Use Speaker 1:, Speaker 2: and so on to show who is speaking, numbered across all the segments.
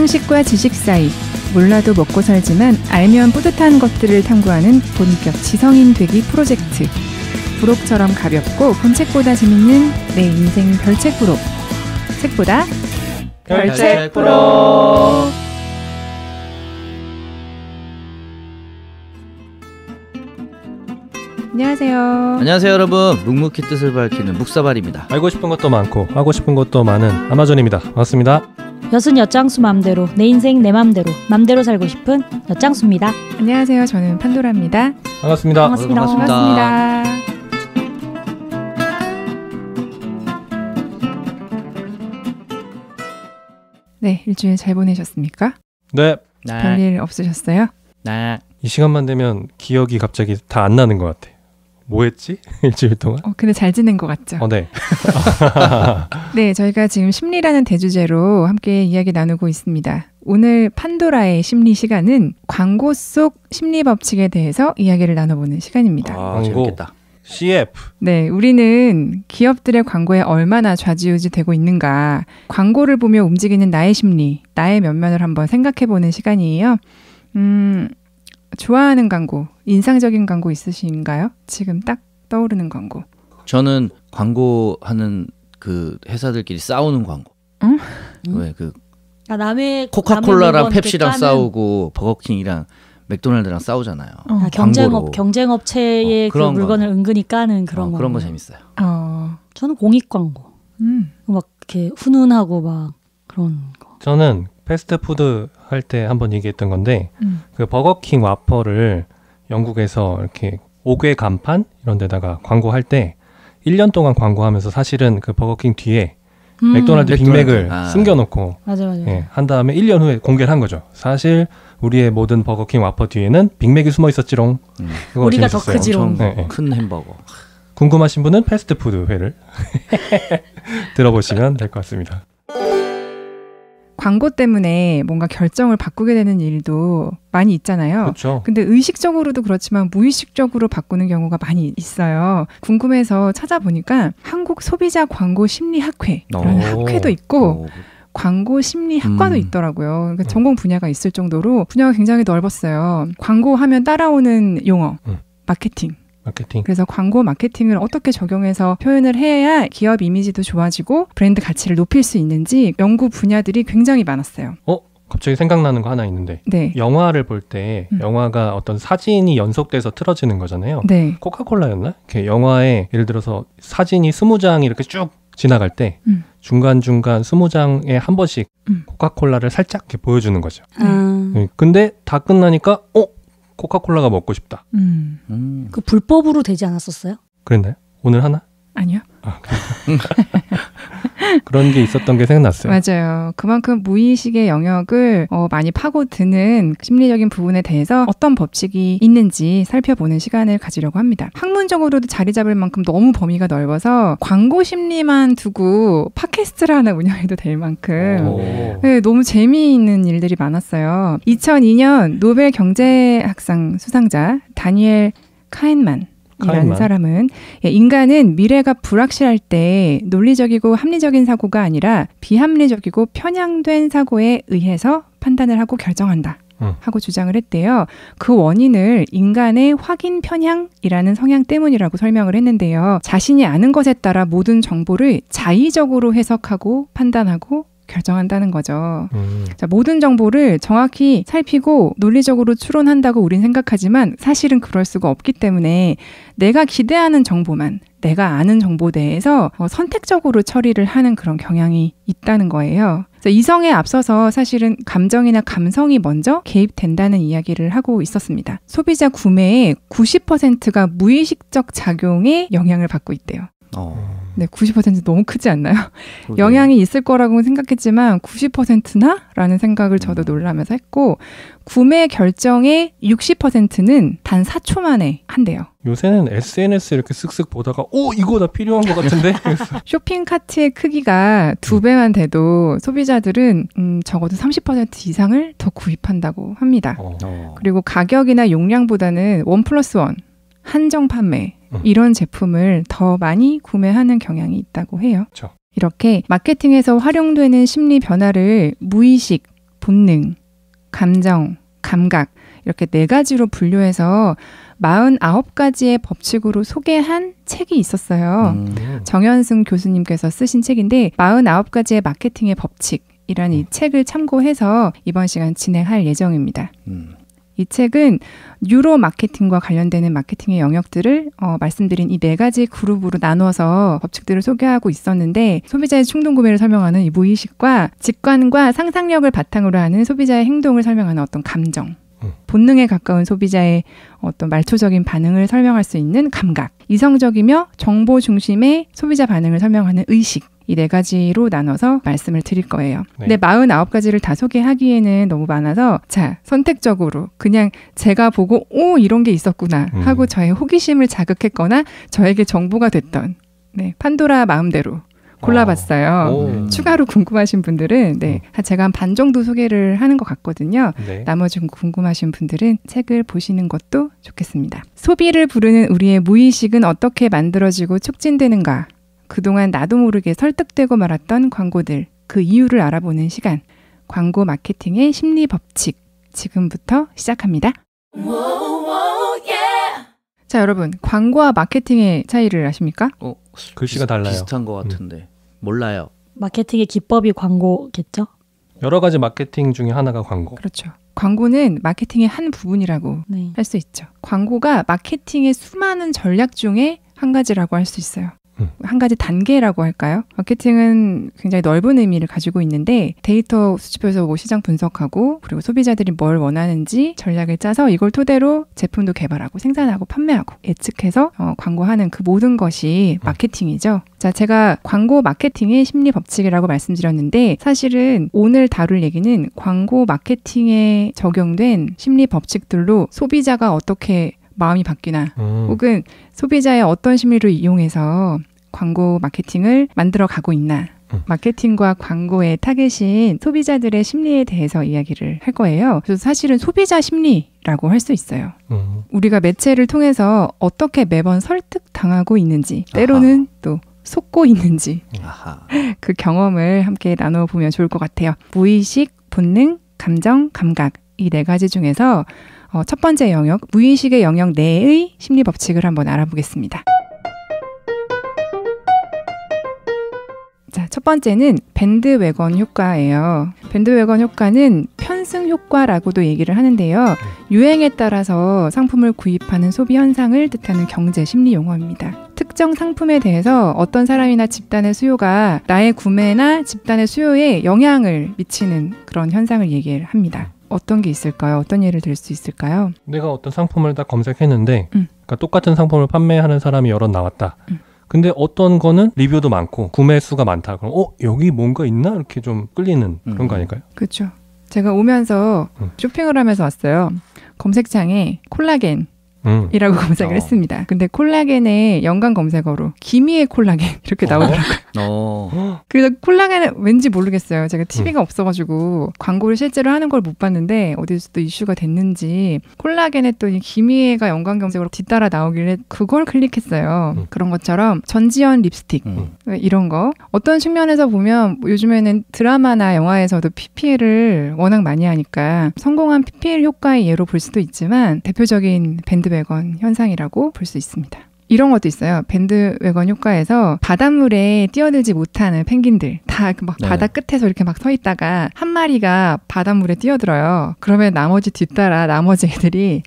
Speaker 1: 상식과 지식 사이 몰라도 먹고 살지만 알면 뿌듯한 것들을 탐구하는 본격 지성인 되기 프로젝트. 부록처럼 가볍고 본책보다 재밌는 내 인생 별책 부록. 책보다 별책 부록. 안녕하세요.
Speaker 2: 안녕하세요 여러분. 묵묵히 뜻을 밝히는 묵사발입니다.
Speaker 3: 알고 싶은 것도 많고 하고 싶은 것도 많은 아마존입니다. 반갑습니다.
Speaker 4: 여순 엿장수 맘대로 내 인생 내 맘대로 맘대로 살고 싶은 엿장수입니다.
Speaker 1: 안녕하세요. 저는 판도라입니다.
Speaker 3: 반갑습니다.
Speaker 4: 반갑습니다.
Speaker 1: 반갑습니다. 네, 일주일 잘 보내셨습니까?
Speaker 3: 네.
Speaker 1: 별일 없으셨어요?
Speaker 2: 네.
Speaker 3: 이 시간만 되면 기억이 갑자기 다 안 나는 것 같아. 뭐 했지? 일주일 동안?
Speaker 1: 근데 잘 지낸 것 같죠?
Speaker 3: 네.
Speaker 1: 네, 저희가 지금 심리라는 대주제로 함께 이야기 나누고 있습니다. 오늘 판도라의 심리 시간은 광고 속 심리 법칙에 대해서 이야기를 나눠보는 시간입니다.
Speaker 3: 광고.
Speaker 2: 재밌겠다.
Speaker 3: CF.
Speaker 1: 네, 우리는 기업들의 광고에 얼마나 좌지우지되고 있는가, 광고를 보며 움직이는 나의 심리, 나의 면면을 한번 생각해보는 시간이에요. 좋아하는 광고, 인상적인 광고 있으신가요? 지금 딱 떠오르는 광고.
Speaker 2: 저는 광고하는 그 회사들끼리 싸우는 광고.
Speaker 1: 응?
Speaker 2: 왜 그
Speaker 4: 남의
Speaker 2: 코카콜라랑 펩시랑 싸우고 버거킹이랑 맥도날드랑 싸우잖아요.
Speaker 4: 경쟁업체의 그 물건을 은근히 까는 그런 거.
Speaker 2: 그런 거 재밌어요.
Speaker 4: 저는 공익 광고. 막 이렇게 훈훈하고 막 그런 거.
Speaker 3: 저는 패스트푸드 할 때 한번 얘기했던 건데 그 버거킹 와퍼를 영국에서 이렇게 5개 간판 이런 데다가 광고할 때 1년 동안 광고하면서 사실은 그 버거킹 뒤에 맥도날드 빅맥을 숨겨놓고
Speaker 4: 맞아.
Speaker 3: 예, 한 다음에 1년 후에 공개를 한 거죠. 사실 우리의 모든 버거킹 와퍼 뒤에는 빅맥이 숨어 있었지롱.
Speaker 4: 우리가
Speaker 3: 재밌었어요.
Speaker 4: 더 크지롱.
Speaker 2: 엄청 큰 햄버거.
Speaker 3: 궁금하신 분은 패스트푸드 회를 들어보시면 될 것 같습니다.
Speaker 1: 광고 때문에 뭔가 결정을 바꾸게 되는 일도 많이 있잖아요.
Speaker 3: 그렇죠.
Speaker 1: 근데 의식적으로도 그렇지만 무의식적으로 바꾸는 경우가 많이 있어요. 궁금해서 찾아보니까 한국 소비자 광고 심리학회라는 학회도 있고 광고 심리학과도 있더라고요. 그러니까 전공 분야가 있을 정도로 분야가 굉장히 넓었어요. 광고하면 따라오는 용어, 마케팅. 그래서 광고 마케팅을 어떻게 적용해서 표현을 해야 기업 이미지도 좋아지고 브랜드 가치를 높일 수 있는지 연구 분야들이 굉장히 많았어요.
Speaker 3: 갑자기 생각나는 거 하나 있는데
Speaker 1: 네.
Speaker 3: 영화를 볼 때 영화가 어떤 사진이 연속돼서 틀어지는 거잖아요.
Speaker 1: 네.
Speaker 3: 코카콜라였나? 이렇게 영화에 예를 들어서 사진이 20장이 이렇게 쭉 지나갈 때 중간중간 20장에 한 번씩 코카콜라를 살짝 이렇게 보여주는 거죠. 근데 다 끝나니까 코카콜라가 먹고 싶다.
Speaker 4: 그 불법으로 되지 않았었어요?
Speaker 3: 그랬나요? 오늘 하나?
Speaker 1: 아니요.
Speaker 3: 그런 게 있었던 게 생각났어요.
Speaker 1: 맞아요. 그만큼 무의식의 영역을 많이 파고드는 심리적인 부분에 대해서 어떤 법칙이 있는지 살펴보는 시간을 가지려고 합니다. 학문적으로도 자리 잡을 만큼 너무 범위가 넓어서 광고 심리만 두고 팟캐스트를 하나 운영해도 될 만큼 네, 너무 재미있는 일들이 많았어요. 2002년 노벨 경제학상 수상자 다니엘 카인만 이라는 사람은 인간은 미래가 불확실할 때 논리적이고 합리적인 사고가 아니라 비합리적이고 편향된 사고에 의해서 판단을 하고 결정한다 하고 주장을 했대요. 그 원인을 인간의 확인 편향이라는 성향 때문이라고 설명을 했는데요. 자신이 아는 것에 따라 모든 정보를 자의적으로 해석하고 판단하고 결정한다는 거죠. 자, 모든 정보를 정확히 살피고 논리적으로 추론한다고 우린 생각하지만 사실은 그럴 수가 없기 때문에 내가 기대하는 정보만, 내가 아는 정보 내에서 선택적으로 처리를 하는 그런 경향이 있다는 거예요. 그래서 이성에 앞서서 사실은 감정이나 감성이 먼저 개입된다는 이야기를 하고 있었습니다. 소비자 구매의 90%가 무의식적 작용에 영향을 받고 있대요. 네, 90% 너무 크지 않나요? 영향이 있을 거라고 생각했지만 90%나? 라는 생각을 저도 놀라면서 했고 구매 결정의 60%는 단 4초 만에 한대요.
Speaker 3: 요새는 SNS 이렇게 쓱쓱 보다가 이거 다 필요한 것 같은데?
Speaker 1: 쇼핑 카트의 크기가 2배만 돼도 소비자들은 적어도 30% 이상을 더 구입한다고 합니다. 그리고 가격이나 용량보다는 1+1 한정 판매 이런 제품을 더 많이 구매하는 경향이 있다고 해요.
Speaker 3: 그렇죠.
Speaker 1: 이렇게 마케팅에서 활용되는 심리 변화를 무의식, 본능, 감정, 감각 이렇게 4가지로 분류해서 49가지의 법칙으로 소개한 책이 있었어요. 정현승 교수님께서 쓰신 책인데 49가지의 마케팅의 법칙이라는 이 책을 참고해서 이번 시간 진행할 예정입니다. 이 책은 뉴로 마케팅과 관련되는 마케팅의 영역들을 말씀드린 이 4가지 그룹으로 나눠서 법칙들을 소개하고 있었는데 소비자의 충동 구매를 설명하는 이 무의식과 직관과 상상력을 바탕으로 하는 소비자의 행동을 설명하는 어떤 감정, 본능에 가까운 소비자의 어떤 말초적인 반응을 설명할 수 있는 감각, 이성적이며 정보 중심의 소비자 반응을 설명하는 의식, 이 4가지로 나눠서 말씀을 드릴 거예요.
Speaker 3: 네.
Speaker 1: 근데 49가지를 다 소개하기에는 너무 많아서 자, 선택적으로 그냥 제가 보고 오 이런 게 있었구나 하고 저의 호기심을 자극했거나 저에게 정보가 됐던 판도라 마음대로 골라봤어요. 추가로 궁금하신 분들은 제가 한 반 정도 소개를 하는 것 같거든요.
Speaker 3: 네.
Speaker 1: 나머지 궁금하신 분들은 책을 보시는 것도 좋겠습니다. 소비를 부르는 우리의 무의식은 어떻게 만들어지고 촉진되는가? 그동안 나도 모르게 설득되고 말았던 광고들, 그 이유를 알아보는 시간. 광고 마케팅의 심리 법칙. 지금부터 시작합니다. 자, 여러분. 광고와 마케팅의 차이를 아십니까?
Speaker 3: 글씨가 달라요.
Speaker 2: 비슷한 것 같은데. 몰라요.
Speaker 4: 마케팅의 기법이 광고겠죠?
Speaker 3: 여러 가지 마케팅 중에 하나가 광고.
Speaker 1: 그렇죠. 광고는 마케팅의 한 부분이라고 할 수 있죠. 광고가 마케팅의 수많은 전략 중에 한 가지라고 할 수 있어요. 한 가지 단계라고 할까요? 마케팅은 굉장히 넓은 의미를 가지고 있는데 데이터 수집해서 시장 분석하고 그리고 소비자들이 뭘 원하는지 전략을 짜서 이걸 토대로 제품도 개발하고 생산하고 판매하고 예측해서 광고하는 그 모든 것이 마케팅이죠. 자, 제가 광고 마케팅의 심리 법칙이라고 말씀드렸는데 사실은 오늘 다룰 얘기는 광고 마케팅에 적용된 심리 법칙들로 소비자가 어떻게 마음이 바뀌나 혹은 소비자의 어떤 심리를 이용해서 광고 마케팅을 만들어 가고 있나 마케팅과 광고의 타겟인 소비자들의 심리에 대해서 이야기를 할 거예요. 그래서 사실은 소비자 심리라고 할 수 있어요. 우리가 매체를 통해서 어떻게 매번 설득당하고 있는지 때로는 또 속고 있는지 그 경험을 함께 나눠보면 좋을 것 같아요. 무의식, 본능, 감정, 감각 이 4가지 중에서 첫 번째 영역, 무의식의 영역 내의 심리 법칙을 한번 알아보겠습니다. 자, 첫 번째는 밴드웨건 효과예요. 밴드웨건 효과는 편승 효과라고도 얘기를 하는데요. 유행에 따라서 상품을 구입하는 소비 현상을 뜻하는 경제 심리 용어입니다. 특정 상품에 대해서 어떤 사람이나 집단의 수요가 나의 구매나 집단의 수요에 영향을 미치는 그런 현상을 얘기를 합니다. 어떤 게 있을까요? 어떤 예를 들 수 있을까요?
Speaker 3: 내가 어떤 상품을 딱 검색했는데 그러니까 똑같은 상품을 판매하는 사람이 여럿 나왔다. 근데 어떤 거는 리뷰도 많고 구매 수가 많다. 그럼 여기 뭔가 있나? 이렇게 좀 끌리는 그런 거 아닐까요?
Speaker 1: 그렇죠. 제가 오면서 쇼핑을 하면서 왔어요. 검색창에 콜라겐 이라고 검색을 했습니다. 근데 콜라겐의 연관 검색어로 기미의 콜라겐 이렇게 나오더라고요. 그래서 콜라겐은 왠지 모르겠어요. 제가 TV가 없어가지고 광고를 실제로 하는 걸 못 봤는데 어디서 또 이슈가 됐는지 콜라겐 했더니 기미의가 연관 검색어로 뒤따라 나오길래 그걸 클릭했어요. 그런 것처럼 전지현 립스틱 이런 거 어떤 측면에서 보면 요즘에는 드라마나 영화에서도 PPL을 워낙 많이 하니까 성공한 PPL 효과의 예로 볼 수도 있지만 대표적인 밴드웨건 현상이라고 볼 수 있습니다. 이런 것도 있어요. 밴드웨건 효과에서 바닷물에 뛰어들지 못하는 펭귄들 다 막 바다 끝에서 이렇게 막 서 있다가 한 마리가 바닷물에 뛰어들어요. 그러면 나머지 뒤따라 나머지 애들이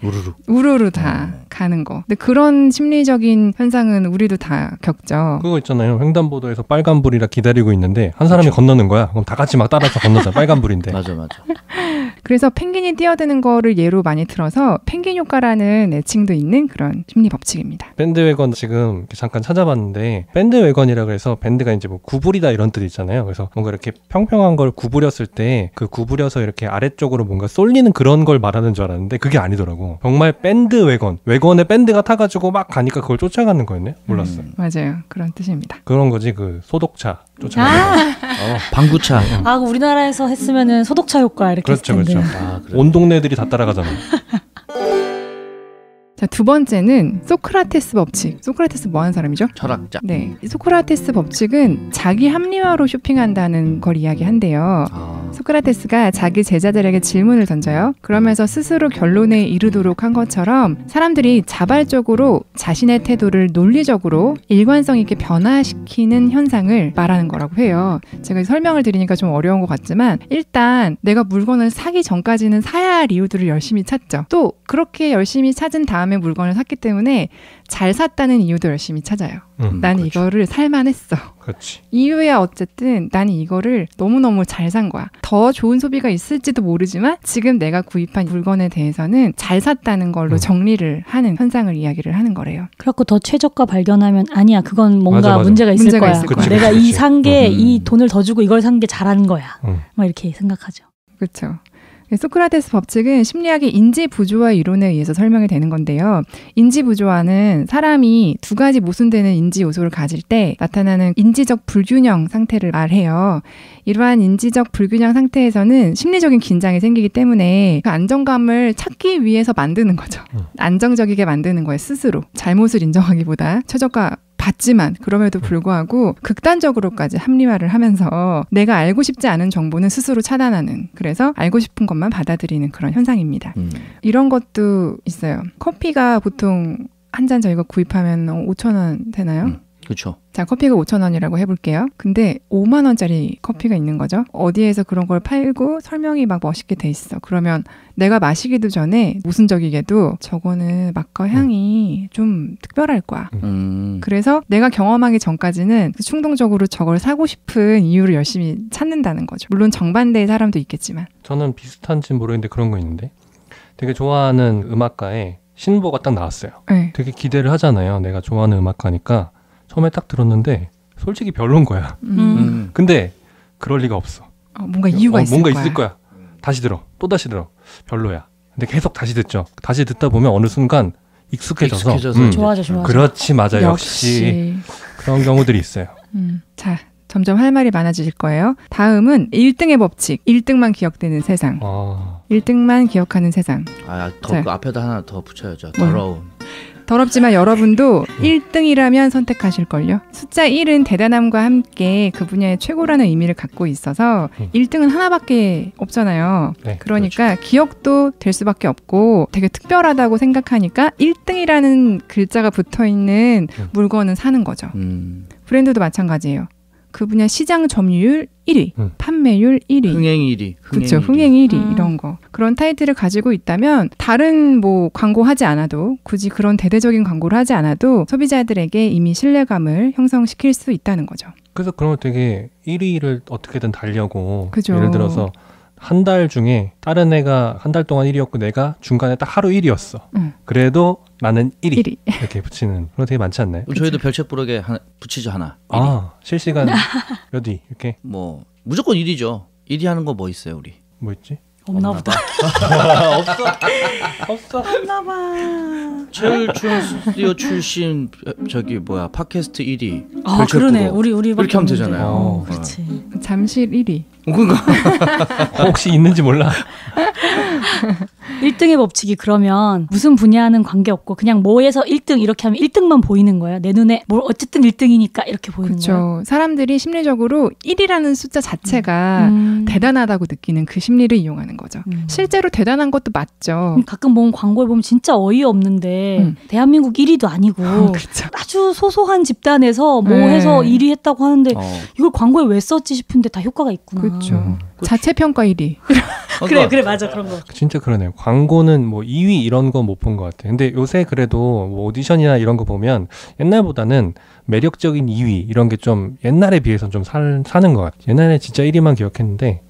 Speaker 1: 우르르 다 가는 거. 근데 그런 심리적인 현상은 우리도 다 겪죠.
Speaker 3: 그거 있잖아요. 횡단보도에서 빨간불이라 기다리고 있는데 한 사람이 건너는 거야. 그럼 다 같이 막 따라서 건너잖아. 빨간불인데.
Speaker 2: 맞아.
Speaker 1: 그래서 펭귄이 뛰어드는 거를 예로 많이 들어서 펭귄 효과라는 애칭도 있는 그런 심리 법칙입니다.
Speaker 3: 밴드웨건 지금 잠깐 찾아봤는데 밴드웨건이라고 해서 밴드가 이제 뭐 구부리다 이런 뜻 있잖아요. 그래서 뭔가 이렇게 평평한 걸 구부렸을 때 그 구부려서 이렇게 아래쪽으로 뭔가 쏠리는 그런 걸 말하는 줄 알았는데 그게 아니더라고. 정말 밴드웨건, 웨건에 밴드가 타가지고 막 가니까 그걸 쫓아가는 거였네. 몰랐어요.
Speaker 1: 맞아요. 그런 뜻입니다.
Speaker 3: 그런 거지 그 소독차 쫓아가는 거.
Speaker 2: 방구차.
Speaker 4: 우리나라에서 했으면은 소독차 효과 이렇게
Speaker 3: 그렇죠,
Speaker 4: 했을 텐데.
Speaker 3: 그렇죠. 온 동네들이 다 따라가잖아.
Speaker 1: 자, 두 번째는 소크라테스 법칙. 소크라테스 뭐 하는 사람이죠?
Speaker 2: 철학자.
Speaker 1: 네. 이 소크라테스 법칙은 자기 합리화로 쇼핑한다는 걸 이야기한대요. 소크라테스가 자기 제자들에게 질문을 던져요. 그러면서 스스로 결론에 이르도록 한 것처럼 사람들이 자발적으로 자신의 태도를 논리적으로 일관성 있게 변화시키는 현상을 말하는 거라고 해요. 제가 설명을 드리니까 좀 어려운 것 같지만 일단 내가 물건을 사기 전까지는 사야 할 이유들을 열심히 찾죠. 또 그렇게 열심히 찾은 다음에 물건을 샀기 때문에 잘 샀다는 이유도 열심히 찾아요. 나는
Speaker 3: 그렇죠.
Speaker 1: 이거를 살만했어.
Speaker 3: 그렇지.
Speaker 1: 이유야 어쨌든 나는 이거를 너무너무 잘 산 거야. 더 좋은 소비가 있을지도 모르지만 지금 내가 구입한 물건에 대해서는 잘 샀다는 걸로 정리를 하는 현상을 이야기를 하는 거래요.
Speaker 4: 그래갖고 더 최저가 발견하면 아니야 그건 뭔가
Speaker 3: 맞아.
Speaker 4: 문제가 있을
Speaker 1: 문제가
Speaker 4: 거야.
Speaker 1: 있을
Speaker 3: 거야.
Speaker 4: 내가
Speaker 3: 그치.
Speaker 4: 이 산 게 이 돈을 더 주고 이걸 산 게 잘한 거야. 막 이렇게 생각하죠.
Speaker 1: 그렇죠. 소크라테스 법칙은 심리학의 인지부조화 이론에 의해서 설명이 되는 건데요. 인지부조화는 사람이 두 가지 모순되는 인지 요소를 가질 때 나타나는 인지적 불균형 상태를 말해요. 이러한 인지적 불균형 상태에서는 심리적인 긴장이 생기기 때문에 그 안정감을 찾기 위해서 만드는 거죠. 안정적이게 만드는 거예요, 스스로. 잘못을 인정하기보다 최저가 봤지만 그럼에도 불구하고 극단적으로까지 합리화를 하면서 내가 알고 싶지 않은 정보는 스스로 차단하는, 그래서 알고 싶은 것만 받아들이는 그런 현상입니다. 이런 것도 있어요. 커피가 보통 한 잔 저희가 구입하면 5,000원 되나요?
Speaker 2: 그렇죠.
Speaker 1: 자, 커피가 5,000원이라고 해볼게요. 근데 5만 원짜리 커피가 있는 거죠. 어디에서 그런 걸 팔고 설명이 막 멋있게 돼 있어. 그러면 내가 마시기도 전에 모순적이게도 저거는 맛과 향이 좀 특별할 거야. 그래서 내가 경험하기 전까지는 충동적으로 저걸 사고 싶은 이유를 열심히 찾는다는 거죠. 물론 정반대의 사람도 있겠지만.
Speaker 3: 저는 비슷한지 모르겠는데 그런 거 있는데 되게 좋아하는 음악가의 신보가 딱 나왔어요.
Speaker 1: 네.
Speaker 3: 되게 기대를 하잖아요. 내가 좋아하는 음악가니까 처음에 딱 들었는데 솔직히 별론 거야. 근데 그럴 리가 없어.
Speaker 1: 뭔가 이유가 있을
Speaker 3: 뭔가
Speaker 1: 거야.
Speaker 3: 있을 거야. 다시 들어. 또 다시 들어. 별로야. 근데 계속 다시 듣죠. 다시 듣다 보면 어느 순간 익숙해져서
Speaker 4: 좋아져.
Speaker 3: 그렇지, 맞아. 역시 그런 경우들이 있어요.
Speaker 1: 자, 점점 할 말이 많아지실 거예요. 다음은 1등의 법칙. 1등만 기억되는 세상. 1등만 기억하는 세상.
Speaker 2: 그 앞에다 하나 더 붙여야죠. 더러운.
Speaker 1: 더럽지만 여러분도 1등이라면 선택하실걸요. 숫자 1은 대단함과 함께 그 분야의 최고라는 의미를 갖고 있어서 1등은 하나밖에 없잖아요.
Speaker 3: 네,
Speaker 1: 그러니까
Speaker 3: 그렇죠.
Speaker 1: 기억도 될 수밖에 없고 되게 특별하다고 생각하니까 1등이라는 글자가 붙어있는 물건은 사는 거죠. 브랜드도 마찬가지예요. 그 분야 시장 점유율 1위, 판매율 1위,
Speaker 2: 흥행 1위,
Speaker 1: 그렇죠. 흥행 1위 이런 거. 그런 타이틀을 가지고 있다면 다른 뭐 광고하지 않아도, 굳이 그런 대대적인 광고를 하지 않아도 소비자들에게 이미 신뢰감을 형성시킬 수 있다는 거죠.
Speaker 3: 그래서 그러면 되게 1위를 어떻게든 달려고
Speaker 1: 그죠.
Speaker 3: 예를 들어서 한 달 중에 다른 애가 한 달 동안 1위였고 내가 중간에 딱 하루 1위였어. 그래도 나는 1위. 이렇게 붙이는 그런 되게 많지 않나요?
Speaker 2: 저희도 별책부록에 하나 붙이죠, 하나. 1위.
Speaker 3: 아, 실시간 몇 위 이렇게.
Speaker 2: 뭐 무조건 1위죠. 1위 하는 거 뭐 있어요, 우리?
Speaker 3: 뭐 있지?
Speaker 4: 없나 보다.
Speaker 3: 없어.
Speaker 4: 없나 봐.
Speaker 2: 최울춘 스튜디오 출신 팟캐스트 1위.
Speaker 4: 아, 그러네. 우리
Speaker 2: 이렇게 하면 되잖아요.
Speaker 4: 그렇지.
Speaker 1: 잠실 1위.
Speaker 2: 그러니까
Speaker 3: 혹시 있는지 몰라.
Speaker 4: 1등의 법칙이 그러면 무슨 분야는 관계없고 그냥 뭐에서 1등 이렇게 하면 1등만 보이는 거예요. 내 눈에 뭘 어쨌든 1등이니까 이렇게 보이는 거예요.
Speaker 1: 그렇죠. 사람들이 심리적으로 1이라는 숫자 자체가 대단하다고 느끼는 그 심리를 이용하는 거죠. 실제로 대단한 것도 맞죠.
Speaker 4: 가끔 보면 광고를 보면 진짜 어이없는데 대한민국 1위도 아니고
Speaker 1: 그렇죠.
Speaker 4: 아주 소소한 집단에서 뭐 해서 1위 했다고 하는데 이걸 광고에 왜 썼지 싶은데 다 효과가 있구나.
Speaker 1: 그렇죠. 자체평가 1위.
Speaker 4: 그래 맞아 그런 거.
Speaker 3: 진짜 그러네요. 광고는 뭐 2위 이런 거 못 본 것 같아요. 근데 요새 그래도 뭐 오디션이나 이런 거 보면 옛날보다는 매력적인 2위 이런 게 좀 옛날에 비해서 좀 사는 것 같아요. 옛날에 진짜 1위만 기억했는데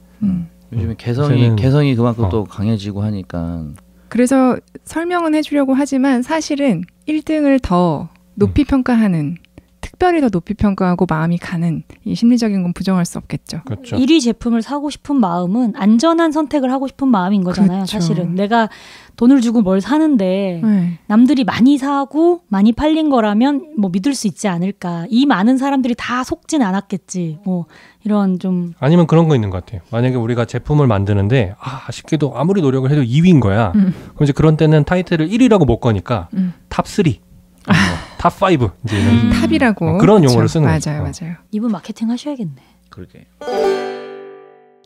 Speaker 2: 요즘에 개성이 그만큼 또 강해지고 하니까.
Speaker 1: 그래서 설명은 해주려고 하지만 사실은 1등을 더 높이 평가하는, 특별히 더 높이 평가하고 마음이 가는 이 심리적인 건 부정할 수 없겠죠.
Speaker 3: 그렇죠.
Speaker 4: 1위 제품을 사고 싶은 마음은 안전한 선택을 하고 싶은 마음인 거잖아요.
Speaker 1: 그렇죠.
Speaker 4: 사실은 내가 돈을 주고 뭘 사는데 남들이 많이 사고 많이 팔린 거라면 뭐 믿을 수 있지 않을까. 이 많은 사람들이 다 속진 않았겠지. 뭐 이런 좀.
Speaker 3: 아니면 그런 거 있는 것 같아요. 만약에 우리가 제품을 만드는데 아쉽게도 아무리 노력을 해도 2위인 거야. 그럼 이제 그런 때는 타이틀을 1위라고 못 거니까 탑 3. 탑 5 이제 이런
Speaker 1: 탑이라고
Speaker 3: 그런 용어를 쓰는 거죠.
Speaker 1: 맞아요.
Speaker 4: 이분 마케팅 하셔야겠네.
Speaker 2: 그러게.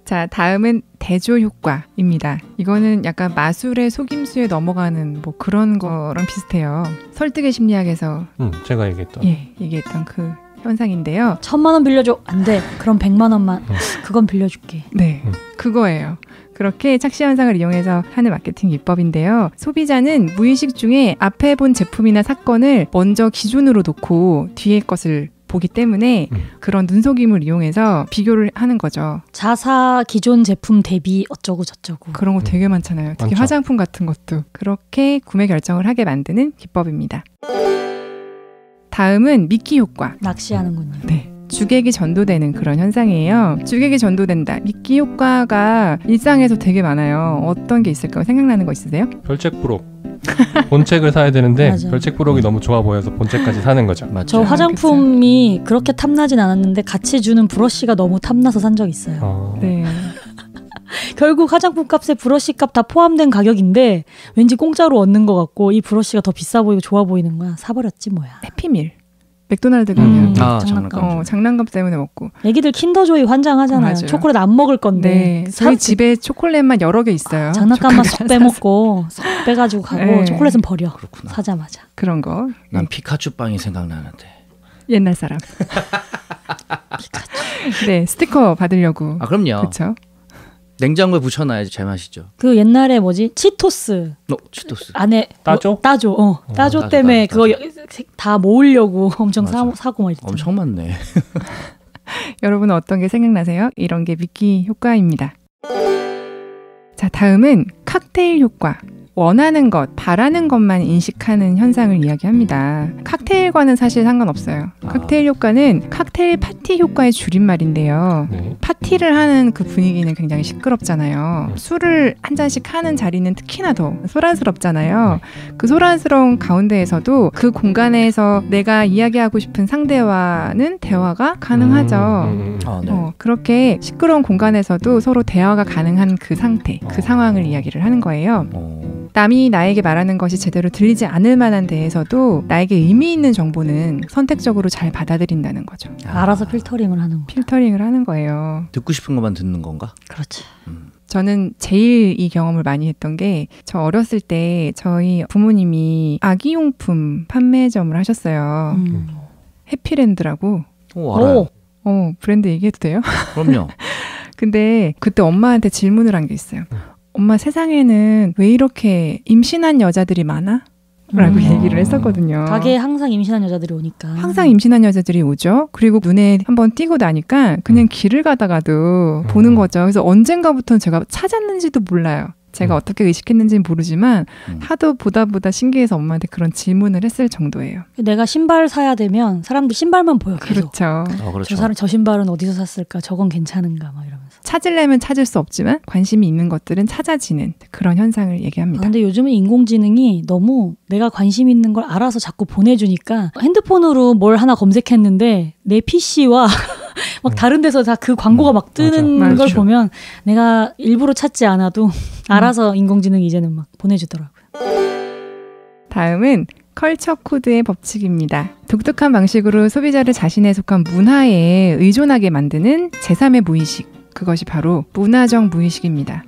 Speaker 1: 자, 다음은 대조 효과입니다. 이거는 약간 마술의 속임수에 넘어가는 뭐 그런 거랑 비슷해요. 설득의 심리학에서
Speaker 3: 제가 얘기했던
Speaker 1: 얘기했던 그 현상인데요.
Speaker 4: 1,000만 원 빌려줘. 안 돼. 그럼 100만 원만. 그건 빌려줄게.
Speaker 1: 네, 그거예요. 그렇게 착시 현상을 이용해서 하는 마케팅 기법인데요. 소비자는 무의식 중에 앞에 본 제품이나 사건을 먼저 기준으로 놓고 뒤에 것을 보기 때문에 그런 눈속임을 이용해서 비교를 하는 거죠.
Speaker 4: 자사 기존 제품 대비 어쩌고 저쩌고.
Speaker 1: 그런 거 되게 많잖아요. 특히
Speaker 3: 많죠.
Speaker 1: 화장품 같은 것도. 그렇게 구매 결정을 하게 만드는 기법입니다. 다음은 미끼 효과.
Speaker 4: 낚시하는군요.
Speaker 1: 네. 주객이 전도되는 그런 현상이에요. 주객이 전도된다. 미끼 효과가 일상에서 되게 많아요. 어떤 게 있을까요? 생각나는 거 있으세요?
Speaker 3: 별책 부록. 본책을 사야 되는데
Speaker 4: 맞아요.
Speaker 3: 별책 부록이 너무 좋아 보여서 본책까지 사는 거죠.
Speaker 2: 맞죠.
Speaker 4: 저 화장품이 그렇게 탐나진 않았는데 같이 주는 브러쉬가 너무 탐나서 산 적 있어요.
Speaker 1: 네.
Speaker 4: 결국 화장품 값에 브러쉬 값 다 포함된 가격인데 왠지 공짜로 얻는 것 같고 이 브러쉬가 더 비싸 보이고 좋아 보이는 거야. 사버렸지 뭐야.
Speaker 1: 해피밀. 맥도날드 가면
Speaker 2: 장난감.
Speaker 1: 장난감 때문에 먹고.
Speaker 4: 애기들 킨더조이 환장하잖아요.
Speaker 1: 맞아요.
Speaker 4: 초콜릿 안 먹을 건데.
Speaker 1: 네, 저희 집에 초콜릿만 여러 개 있어요.
Speaker 4: 장난감만 쏙 빼먹고 쏙 빼가지고 가고
Speaker 1: 네.
Speaker 4: 초콜릿은 버려.
Speaker 2: 그렇구나.
Speaker 4: 사자마자.
Speaker 1: 그런 거.
Speaker 2: 난 피카츄 빵이 생각나는데.
Speaker 1: 옛날 사람. 네, 스티커 받으려고.
Speaker 2: 아 그럼요.
Speaker 1: 그렇죠.
Speaker 2: 냉장고에 붙여놔야지 제맛이죠.
Speaker 4: 그 옛날에 뭐지? 치토스
Speaker 2: 치토스.
Speaker 4: 안에
Speaker 3: 따조?
Speaker 4: 뭐, 따조. 따조
Speaker 2: 따조,
Speaker 4: 때문에
Speaker 2: 따조.
Speaker 4: 그거 다 모으려고 엄청
Speaker 2: 맞아.
Speaker 4: 사고 막 이랬잖아요.
Speaker 2: 엄청 많네.
Speaker 1: 여러분은 어떤 게 생각나세요? 이런 게 미끼 효과입니다. 자, 다음은 칵테일 효과. 원하는 것, 바라는 것만 인식하는 현상을 이야기합니다. 칵테일과는 사실 상관없어요. 칵테일 효과는 칵테일 파티 효과의 줄임말인데요.
Speaker 3: 네.
Speaker 1: 파티를 하는 그 분위기는 굉장히 시끄럽잖아요. 술을 한 잔씩 하는 자리는 특히나 더 소란스럽잖아요. 그 소란스러운 가운데에서도 그 공간에서 내가 이야기하고 싶은 상대와는 대화가 가능하죠.
Speaker 2: 아, 네.
Speaker 1: 그렇게 시끄러운 공간에서도 서로 대화가 가능한 그 상태, 그 상황을 이야기를 하는 거예요. 남이 나에게 말하는 것이 제대로 들리지 않을 만한 데에서도 나에게 의미 있는 정보는 선택적으로 잘 받아들인다는 거죠.
Speaker 4: 알아서 필터링을 하는 거.
Speaker 1: 필터링을 하는 거예요.
Speaker 2: 듣고 싶은 것만 듣는 건가?
Speaker 4: 그렇지.
Speaker 1: 저는 제일 이 경험을 많이 했던 게 저 어렸을 때 저희 부모님이 아기용품 판매점을 하셨어요. 해피랜드라고.
Speaker 2: 알아요.
Speaker 1: 브랜드 얘기해도 돼요?
Speaker 2: 그럼요.
Speaker 1: 근데 그때 엄마한테 질문을 한 게 있어요. 엄마, 세상에는 왜 이렇게 임신한 여자들이 많아? 라고 얘기를 했었거든요.
Speaker 4: 가게에 항상 임신한 여자들이 오니까.
Speaker 1: 항상 임신한 여자들이 오죠. 그리고 눈에 한번 띄고 나니까 그냥 길을 가다가도 보는 거죠. 그래서 언젠가부터는 제가 찾았는지도 몰라요. 제가 어떻게 의식했는지는 모르지만 하도 보다 신기해서 엄마한테 그런 질문을 했을 정도예요.
Speaker 4: 내가 신발 사야 되면 사람들 신발만 보여 계속.
Speaker 1: 그렇죠.
Speaker 2: 그렇죠.
Speaker 4: 저 신발은 어디서 샀을까? 저건 괜찮은가? 막 이러면서.
Speaker 1: 찾으려면 찾을 수 없지만 관심이 있는 것들은 찾아지는 그런 현상을 얘기합니다.
Speaker 4: 근데 요즘은 인공지능이 너무 내가 관심 있는 걸 알아서 자꾸 보내주니까 핸드폰으로 뭘 하나 검색했는데 내 PC와 막 다른 데서 다 그 광고가 막 뜨는
Speaker 1: 맞아.
Speaker 4: 걸
Speaker 1: 맞아.
Speaker 4: 보면 내가 일부러 찾지 않아도 알아서 인공지능이 이제는 막 보내주더라고요.
Speaker 1: 다음은 컬처 코드의 법칙입니다. 독특한 방식으로 소비자를 자신에 속한 문화에 의존하게 만드는 제3의 무의식. 그것이 바로 문화적 무의식입니다.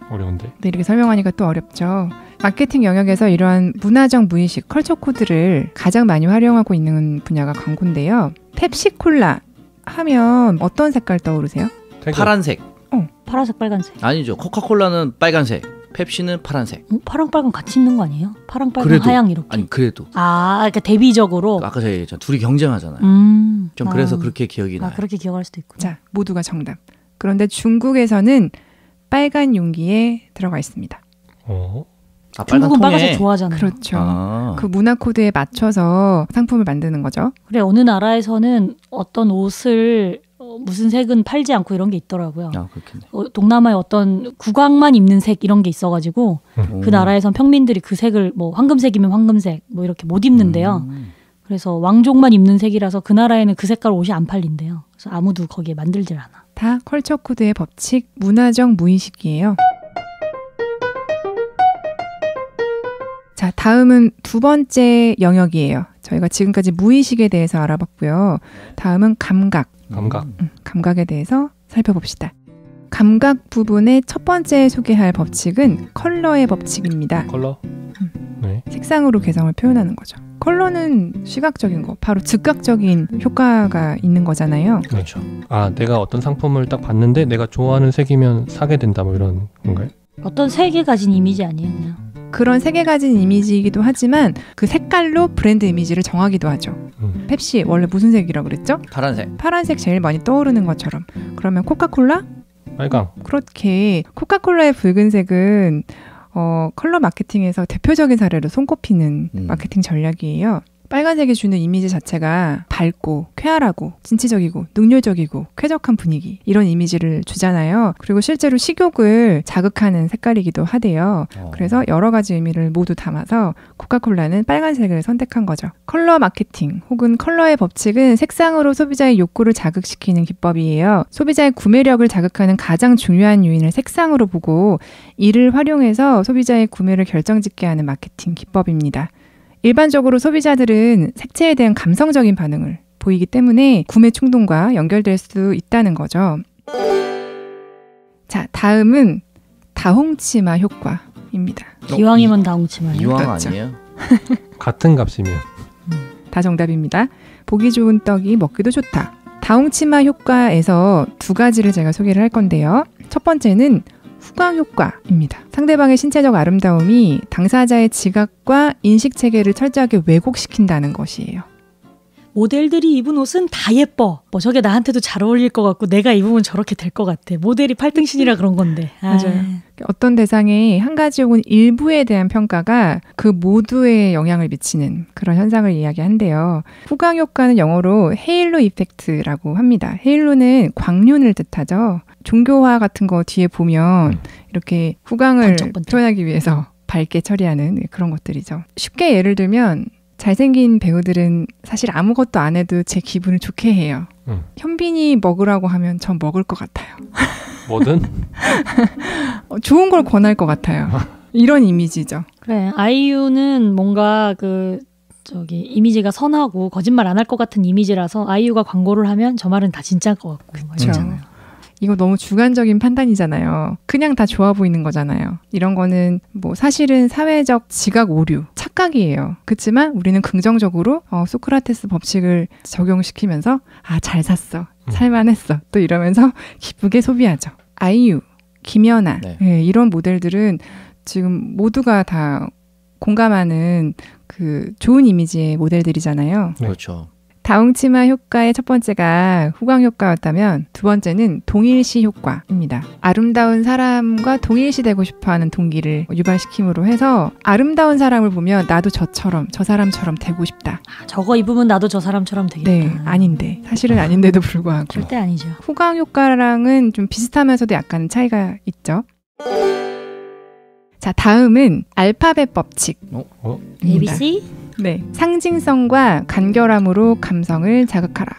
Speaker 3: 어려운데.
Speaker 1: 네, 이렇게 설명하니까 또 어렵죠. 마케팅 영역에서 이러한 문화적 무의식, 컬처 코드를 가장 많이 활용하고 있는 분야가 광고인데요. 펩시콜라 하면 어떤 색깔 떠오르세요?
Speaker 2: 파란색.
Speaker 4: 파란색, 빨간색.
Speaker 2: 아니죠. 코카콜라는 빨간색. 펩시는 파란색.
Speaker 4: 파랑, 빨간 같이 있는 거 아니에요? 파랑, 빨간,
Speaker 2: 그래도,
Speaker 4: 하양 이렇게.
Speaker 2: 아니 그래도.
Speaker 4: 그러니까 대비적으로.
Speaker 2: 아까 제가 얘기했잖아요. 둘이 경쟁하잖아요. 좀 그래서 그렇게 기억이 나요.
Speaker 4: 그렇게 기억할 수도 있고.
Speaker 1: 자, 모두가 정답. 그런데 중국에서는 빨간 용기에 들어가 있습니다.
Speaker 4: 중국은 빨간색 좋아하잖아요.
Speaker 1: 그렇죠. 그 문화 코드에 맞춰서 상품을 만드는 거죠.
Speaker 4: 그래, 어느 나라에서는 어떤 옷을 무슨 색은 팔지 않고 이런 게 있더라고요.
Speaker 2: 그렇겠네.
Speaker 4: 동남아의 어떤 국왕만 입는 색 이런 게 있어가지고 그 나라에선 평민들이 그 색을 뭐 황금색이면 황금색 뭐 이렇게 못 입는데요. 그래서 왕족만 입는 색이라서 그 나라에는 그 색깔 옷이 안 팔린대요. 그래서 아무도 거기에 만들질 않아.
Speaker 1: 다 컬처 코드의 법칙, 문화적 무의식이에요. 자, 다음은 두 번째 영역이에요. 저희가 지금까지 무의식에 대해서 알아봤고요. 다음은 감각. 감각에 대해서 살펴봅시다. 감각 부분의 첫 번째 소개할 법칙은 컬러의 법칙입니다.
Speaker 3: 컬러? 네.
Speaker 1: 색상으로 개성을 표현하는 거죠. 컬러는 시각적인 거, 바로 즉각적인 효과가 있는 거잖아요.
Speaker 3: 그렇죠. 아, 내가 어떤 상품을 딱 봤는데 내가 좋아하는 색이면 사게 된다 뭐 이런 건가요?
Speaker 4: 어떤 색이 가진 이미지 아니에요, 그냥.
Speaker 1: 그런 색에 가진 이미지이기도 하지만 그 색깔로 브랜드 이미지를 정하기도 하죠. 펩시 원래 무슨 색이라고 그랬죠?
Speaker 2: 파란색.
Speaker 1: 파란색 제일 많이 떠오르는 것처럼. 그러면 코카콜라?
Speaker 3: 빨강.
Speaker 1: 그렇게 코카콜라의 붉은색은 컬러 마케팅에서 대표적인 사례로 손꼽히는 마케팅 전략이에요. 빨간색이 주는 이미지 자체가 밝고 쾌활하고 진취적이고 능률적이고 쾌적한 분위기, 이런 이미지를 주잖아요. 그리고 실제로 식욕을 자극하는 색깔이기도 하대요. 그래서 여러 가지 의미를 모두 담아서 코카콜라는 빨간색을 선택한 거죠. 컬러 마케팅 혹은 컬러의 법칙은 색상으로 소비자의 욕구를 자극시키는 기법이에요. 소비자의 구매력을 자극하는 가장 중요한 요인을 색상으로 보고 이를 활용해서 소비자의 구매를 결정짓게 하는 마케팅 기법입니다. 일반적으로 소비자들은 색채에 대한 감성적인 반응을 보이기 때문에 구매 충동과 연결될 수 있다는 거죠. 자, 다음은 다홍치마 효과입니다.
Speaker 4: 기왕이면 다홍치마요.
Speaker 2: 이왕
Speaker 1: 그렇죠.
Speaker 2: 아니에요?
Speaker 3: 같은 값이면.
Speaker 1: 다 정답입니다. 보기 좋은 떡이 먹기도 좋다. 다홍치마 효과에서 두 가지를 제가 소개를 할 건데요. 첫 번째는 후광 효과입니다. 상대방의 신체적 아름다움이 당사자의 지각과 인식체계를 철저하게 왜곡시킨다는 것이에요.
Speaker 4: 모델들이 입은 옷은 다 예뻐. 뭐 저게 나한테도 잘 어울릴 것 같고 내가 입으면 저렇게 될 것 같아. 모델이 팔등신이라 그런 건데.
Speaker 1: 맞아요. 어떤 대상의 한 가지 혹은 일부에 대한 평가가 그 모두에 영향을 미치는 그런 현상을 이야기한대요. 후광 효과는 영어로 헤일로 이펙트라고 합니다. 헤일로는 광륜을 뜻하죠. 종교화 같은 거 뒤에 보면 이렇게 후광을
Speaker 4: 번쩍번쩍.
Speaker 1: 표현하기 위해서 밝게 처리하는 그런 것들이죠. 쉽게 예를 들면 잘생긴 배우들은 사실 아무것도 안 해도 제 기분을 좋게 해요. 현빈이 먹으라고 하면 전 먹을 것 같아요.
Speaker 3: 뭐든?
Speaker 1: 좋은 걸 권할 것 같아요. 이런 이미지죠.
Speaker 4: 그래. 아이유는 뭔가 이미지가 선하고 거짓말 안 할 것 같은 이미지라서 아이유가 광고를 하면 저 말은 다 진짜일 것 같고.
Speaker 1: 그렇죠. 이거 너무 주관적인 판단이잖아요. 그냥 다 좋아 보이는 거잖아요. 이런 거는 뭐 사실은 사회적 지각 오류, 착각이에요. 그렇지만 우리는 긍정적으로 소크라테스 법칙을 적용시키면서 잘 샀어, 살만했어 또 이러면서 기쁘게 소비하죠. 아이유, 김연아 이런 모델들은 지금 모두가 다 공감하는 그 좋은 이미지의 모델들이잖아요.
Speaker 2: 그렇죠.
Speaker 1: 다홍치마 효과의 첫 번째가 후광 효과였다면 두 번째는 동일시 효과입니다. 아름다운 사람과 동일시 되고 싶어하는 동기를 유발시킴으로 해서 아름다운 사람을 보면 나도 저 사람처럼 되고 싶다.
Speaker 4: 저거 입으면 나도 저 사람처럼 되겠다.
Speaker 1: 네, 아닌데 사실은 아닌데도 불구하고
Speaker 4: 절대 아니죠.
Speaker 1: 후광 효과랑은 좀 비슷하면서도 약간 차이가 있죠. 자, 다음은 알파벳 법칙.
Speaker 4: ABC?
Speaker 1: 네, 상징성과 간결함으로 감성을 자극하라.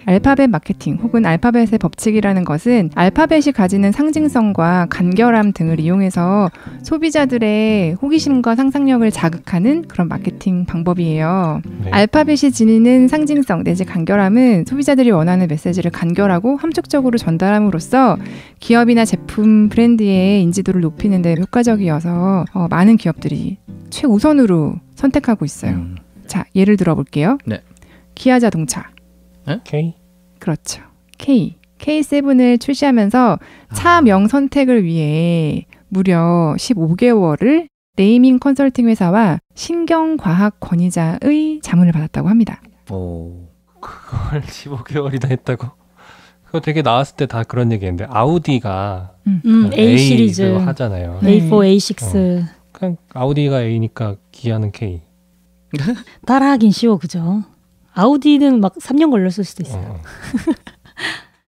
Speaker 1: 알파벳 마케팅 혹은 알파벳의 법칙이라는 것은 알파벳이 가지는 상징성과 간결함 등을 이용해서 소비자들의 호기심과 상상력을 자극하는 그런 마케팅 방법이에요.
Speaker 3: 네.
Speaker 1: 알파벳이 지니는 상징성 내지 간결함은 소비자들이 원하는 메시지를 간결하고 함축적으로 전달함으로써 기업이나 제품 브랜드의 인지도를 높이는 데 효과적이어서 많은 기업들이 최우선으로 선택하고 있어요. 자, 예를 들어볼게요.
Speaker 2: 네.
Speaker 1: 기아 자동차.
Speaker 3: K?
Speaker 1: 그렇죠. K7을 출시하면서 차명 선택을 위해 무려 15개월을 네이밍 컨설팅 회사와 신경과학 권위자의 자문을 받았다고 합니다.
Speaker 2: 오.
Speaker 3: 그걸 15개월이나 했다고? 그거 되게 나왔을 때 다 그런 얘기했는데 아우디가
Speaker 4: A 시리즈
Speaker 3: 하잖아요.
Speaker 4: A4, A6
Speaker 3: 그냥 아우디가 A니까 기아는 K.
Speaker 4: 따라하긴 쉬워, 그죠? 아우디는 막 3년 걸렸을 수도 있어요.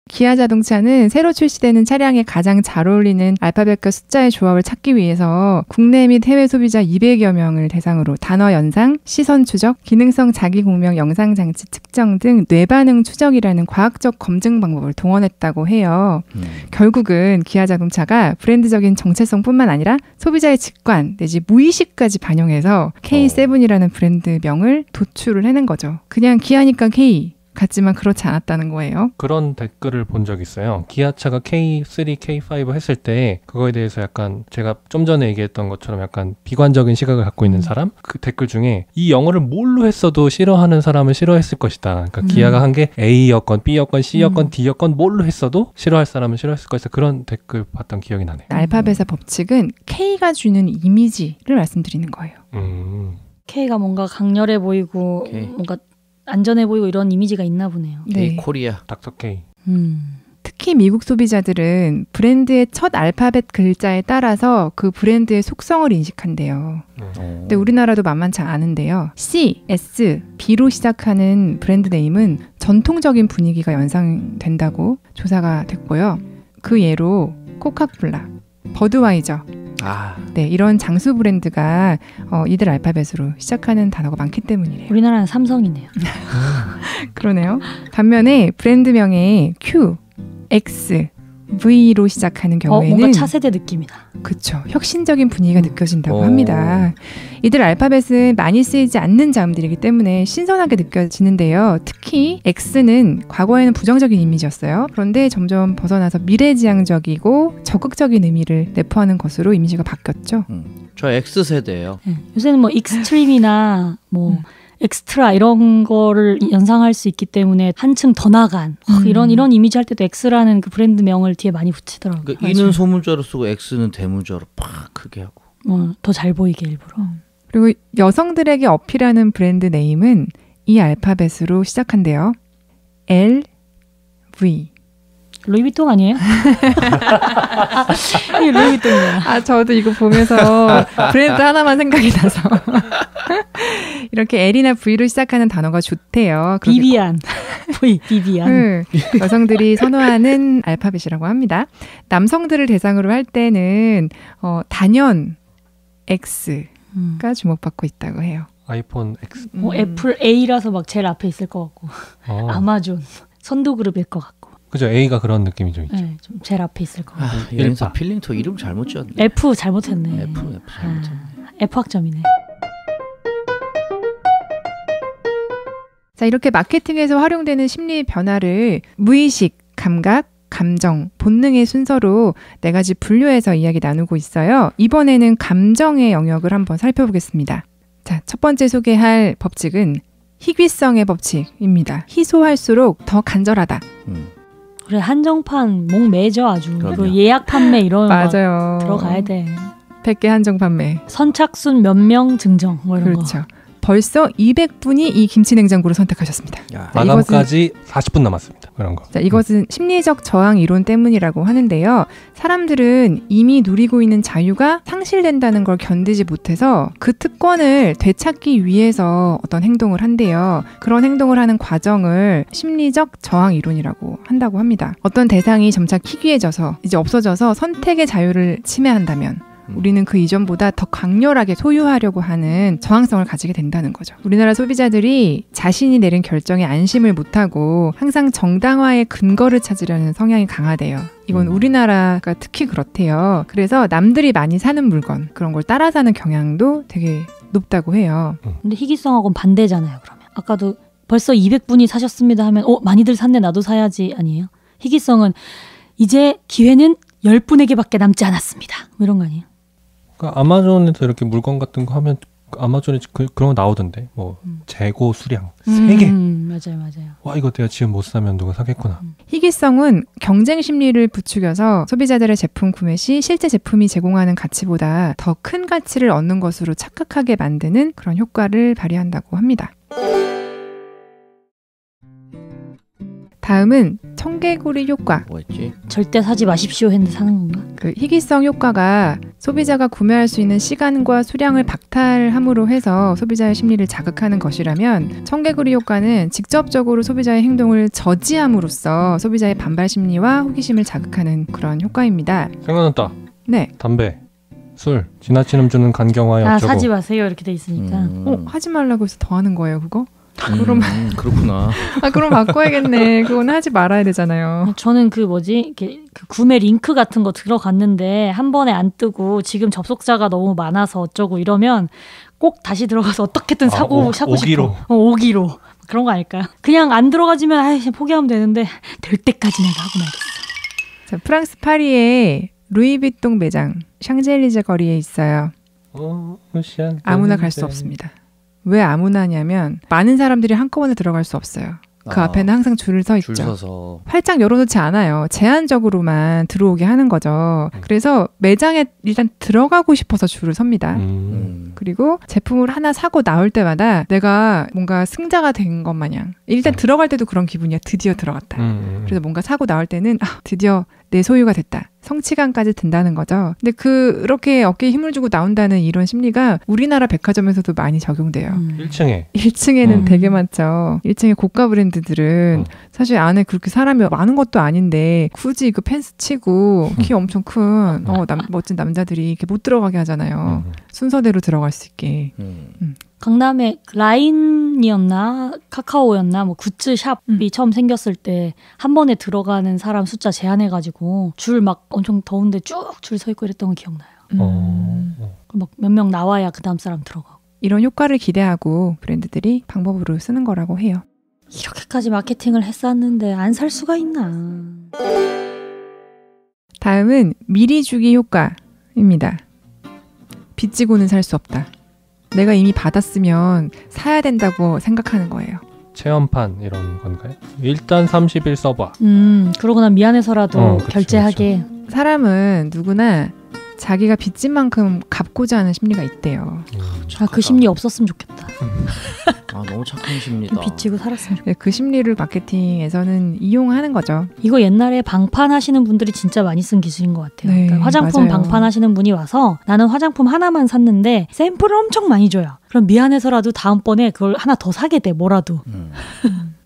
Speaker 1: 기아 자동차는 새로 출시되는 차량에 가장 잘 어울리는 알파벳과 숫자의 조합을 찾기 위해서 국내 및 해외 소비자 200여 명을 대상으로 단어 연상, 시선 추적, 기능성 자기 공명 영상 장치 측정 등 뇌반응 추적이라는 과학적 검증 방법을 동원했다고 해요. 결국은 기아 자동차가 브랜드적인 정체성뿐만 아니라 소비자의 직관 내지 무의식까지 반영해서 K7이라는 브랜드명을 도출을 해낸 거죠. 그냥 기아니까 K 같지만 그렇지 않았다는 거예요.
Speaker 3: 그런 댓글을 본 적 있어요. 기아차가 K3, K5 했을 때 그거에 대해서 약간 제가 좀 전에 얘기했던 것처럼 약간 비관적인 시각을 갖고 있는 사람? 그 댓글 중에 이 영어를 뭘로 했어도 싫어하는 사람은 싫어했을 것이다. 그러니까 기아가 한 게 A였건 B였건 C였건 D였건 뭘로 했어도 싫어할 사람은 싫어했을 것이다. 그런 댓글 봤던 기억이 나네요.
Speaker 1: 알파벳의 법칙은 K가 주는 이미지를 말씀드리는 거예요.
Speaker 4: K가 뭔가 강렬해 보이고
Speaker 2: K.
Speaker 4: 뭔가 안전해 보이고 이런 이미지가 있나 보네요.
Speaker 1: 네.
Speaker 2: 코리아.
Speaker 3: 닥터 K.
Speaker 1: 특히 미국 소비자들은 브랜드의 첫 알파벳 글자에 따라서 그 브랜드의 속성을 인식한대요. 근데 우리나라도 만만치 않은데요. C, S, B로 시작하는 브랜드 네임은 전통적인 분위기가 연상된다고 조사가 됐고요. 그 예로 코카콜라, 버드와이저, 네, 이런 장수 브랜드가 이들 알파벳으로 시작하는 단어가 많기 때문이래요.
Speaker 4: 우리나라는 삼성이네요.
Speaker 1: 그러네요. 반면에 브랜드명에 Q, X, V로 시작하는 경우에는
Speaker 4: 뭔가 차세대 느낌이다.
Speaker 1: 그쵸. 혁신적인 분위기가 느껴진다고
Speaker 2: 오.
Speaker 1: 합니다. 이들 알파벳은 많이 쓰이지 않는 자음들이기 때문에 신선하게 느껴지는데요. 특히 X는 과거에는 부정적인 이미지였어요. 그런데 점점 벗어나서 미래지향적이고 적극적인 의미를 내포하는 것으로 이미지가 바뀌었죠.
Speaker 2: 저 X세대예요.
Speaker 4: 네. 요새는 뭐 익스트림이나 뭐 엑스트라 이런 거를 연상할 수 있기 때문에 한층 더 나간 이런 이미지 할 때도 X라는 그 브랜드명을 뒤에 많이 붙이더라고요.
Speaker 2: 그러니까 E는 소문자로 쓰고 X는 대문자로 팍 크게 하고.
Speaker 4: 더 잘 보이게 일부러.
Speaker 1: 그리고 여성들에게 어필하는 브랜드 네임은 이 알파벳으로 시작한대요. L, V.
Speaker 4: 루이비통 아니에요? 이게 루이비통이에요.
Speaker 1: 아, 저도 이거 보면서 브랜드 하나만 생각이 나서 이렇게 L이나 V로 시작하는 단어가 좋대요.
Speaker 4: 비비안. V, 비비안.
Speaker 1: 여성들이 선호하는 알파벳이라고 합니다. 남성들을 대상으로 할 때는 단연 X가 주목받고 있다고 해요.
Speaker 3: 아이폰 X.
Speaker 4: 애플 A라서 막 제일 앞에 있을 것 같고 아마존 선두그룹일 것 같고.
Speaker 3: 그죠. A가 그런 느낌이 좀 있죠.
Speaker 4: 네, 좀 제일 앞에 있을 것 같고.
Speaker 2: 여기서 필링터 이름 잘못 지었네.
Speaker 4: F 잘못했네.
Speaker 2: F 잘못했네.
Speaker 4: F 학점이네.
Speaker 1: 자, 이렇게 마케팅에서 활용되는 심리 변화를 무의식, 감각, 감정, 본능의 순서로 4가지 분류해서 이야기 나누고 있어요. 이번에는 감정의 영역을 한번 살펴보겠습니다. 자, 첫 번째 소개할 법칙은 희귀성의 법칙입니다. 희소할수록 더 간절하다.
Speaker 4: 그래, 한정판 목 매죠 아주.
Speaker 2: 그럼요.
Speaker 4: 그 예약 판매 이런
Speaker 1: 맞아요.
Speaker 4: 거 들어가야 돼.
Speaker 1: 100개 한정 판매.
Speaker 4: 선착순 몇 명 증정 뭐 이런
Speaker 1: 그렇죠. 벌써 200분이 이 김치냉장고를 선택하셨습니다.
Speaker 2: 야,
Speaker 1: 자,
Speaker 3: 마감까지 40분 남았습니다. 그런 거.
Speaker 1: 자, 이것은 심리적 저항 이론 때문이라고 하는데요. 사람들은 이미 누리고 있는 자유가 상실된다는 걸 견디지 못해서 그 특권을 되찾기 위해서 어떤 행동을 한대요. 그런 행동을 하는 과정을 심리적 저항 이론이라고 한다고 합니다. 어떤 대상이 점차 희귀해져서 이제 없어져서 선택의 자유를 침해한다면 우리는 그 이전보다 더 강렬하게 소유하려고 하는 저항성을 가지게 된다는 거죠. 우리나라 소비자들이 자신이 내린 결정에 안심을 못하고 항상 정당화의 근거를 찾으려는 성향이 강하대요. 이건 우리나라가 특히 그렇대요. 그래서 남들이 많이 사는 물건, 그런 걸 따라 사는 경향도 되게 높다고 해요.
Speaker 4: 근데 희귀성하고는 반대잖아요. 그러면 아까도 벌써 200분이 사셨습니다 하면 많이들 샀네 나도 사야지 아니에요? 희귀성은 이제 기회는 10분에게밖에 남지 않았습니다. 뭐 이런 거 아니에요?
Speaker 3: 그러니까 아마존에서 이렇게 물건 같은 거 하면 아마존에 그런 거 나오던데. 뭐 재고 수량 3개.
Speaker 4: 맞아요.
Speaker 3: 와, 이거 내가 지금 못 사면 누가 사겠구나.
Speaker 1: 희귀성은 경쟁 심리를 부추겨서 소비자들의 제품 구매 시 실제 제품이 제공하는 가치보다 더 큰 가치를 얻는 것으로 착각하게 만드는 그런 효과를 발휘한다고 합니다. 다음은 청개구리 효과.
Speaker 2: 뭐였지?
Speaker 4: 절대 사지 마십시오 했는데 사는 건가?
Speaker 1: 그 희귀성 효과가 소비자가 구매할 수 있는 시간과 수량을 박탈함으로 해서 소비자의 심리를 자극하는 것이라면 청개구리 효과는 직접적으로 소비자의 행동을 저지함으로써 소비자의 반발 심리와 호기심을 자극하는 그런 효과입니다.
Speaker 3: 생각났다.
Speaker 1: 네.
Speaker 3: 담배, 술, 지나친 음주는 간경화에 어쩌고.
Speaker 4: 사지 마세요 이렇게 돼 있으니까.
Speaker 1: 하지 말라고 해서 더 하는 거예요, 그거?
Speaker 2: 그렇구나.
Speaker 1: 그럼 바꿔야겠네. 그건 하지 말아야 되잖아요.
Speaker 4: 저는 이렇게 그 구매 링크 같은 거 들어갔는데 한 번에 안 뜨고 지금 접속자가 너무 많아서 어쩌고 이러면 꼭 다시 들어가서 어떻게든 사고 싶어. 오기로. 그런 거 아닐까요? 그냥 안 들어가지면 아이 포기하면 되는데 될 때까지 내가 하고 말겠어.
Speaker 1: 자, 프랑스 파리에 루이비통 매장 샹젤리제 거리에 있어요. 아무나 갈 수 없습니다. 왜 아무나냐면 많은 사람들이 한꺼번에 들어갈 수 없어요. 그 앞에는 항상 줄을 서 있죠.
Speaker 2: 줄 서서.
Speaker 1: 활짝 열어놓지 않아요. 제한적으로만 들어오게 하는 거죠. 그래서 매장에 일단 들어가고 싶어서 줄을 섭니다. 그리고 제품을 하나 사고 나올 때마다 내가 뭔가 승자가 된 것 마냥 일단 들어갈 때도 그런 기분이야. 드디어 들어갔다. 그래서 뭔가 사고 나올 때는 드디어 내 소유가 됐다. 성취감까지 든다는 거죠. 근데 그렇게 어깨에 힘을 주고 나온다는 이런 심리가 우리나라 백화점에서도 많이 적용돼요. 1층에는 되게 많죠. 1층에 고가 브랜드들은 사실 안에 그렇게 사람이 많은 것도 아닌데 굳이 그 펜스 치고 키 엄청 큰 멋진 남자들이 이렇게 못 들어가게 하잖아요. 순서대로 들어갈 수 있게.
Speaker 4: 강남에 라인이었나 카카오였나 뭐 굿즈 샵이 처음 생겼을 때 한 번에 들어가는 사람 숫자 제한해가지고 줄 막 엄청 더운데 쭉 줄 서 있고 이랬던 거 기억나요. 막 몇 명 나와야 그 다음 사람 들어가고.
Speaker 1: 이런 효과를 기대하고 브랜드들이 방법으로 쓰는 거라고 해요.
Speaker 4: 이렇게까지 마케팅을 했었는데 안 살 수가 있나.
Speaker 1: 다음은 미리 주기 효과입니다. 빚지고는 살 수 없다. 내가 이미 받았으면 사야 된다고 생각하는 거예요.
Speaker 3: 체험판 이런 건가요? 일단 30일 써봐.
Speaker 4: 그러고 난 미안해서라도 결제하게.
Speaker 3: 그쵸.
Speaker 1: 사람은 누구나 자기가 빚진 만큼 갚고자 하는 심리가 있대요.
Speaker 4: 그 심리 없었으면 좋겠다.
Speaker 2: 너무 착한 심리다.
Speaker 4: 빚지고 살았으면 좋겠다.
Speaker 1: 그 심리를 마케팅에서는 이용하는 거죠.
Speaker 4: 이거 옛날에 방판하시는 분들이 진짜 많이 쓴 기술인 것 같아요.
Speaker 1: 네,
Speaker 4: 그러니까 화장품
Speaker 1: 맞아요.
Speaker 4: 방판하시는 분이 와서 나는 화장품 하나만 샀는데 샘플을 엄청 많이 줘요. 그럼 미안해서라도 다음번에 그걸 하나 더 사게 돼. 뭐라도.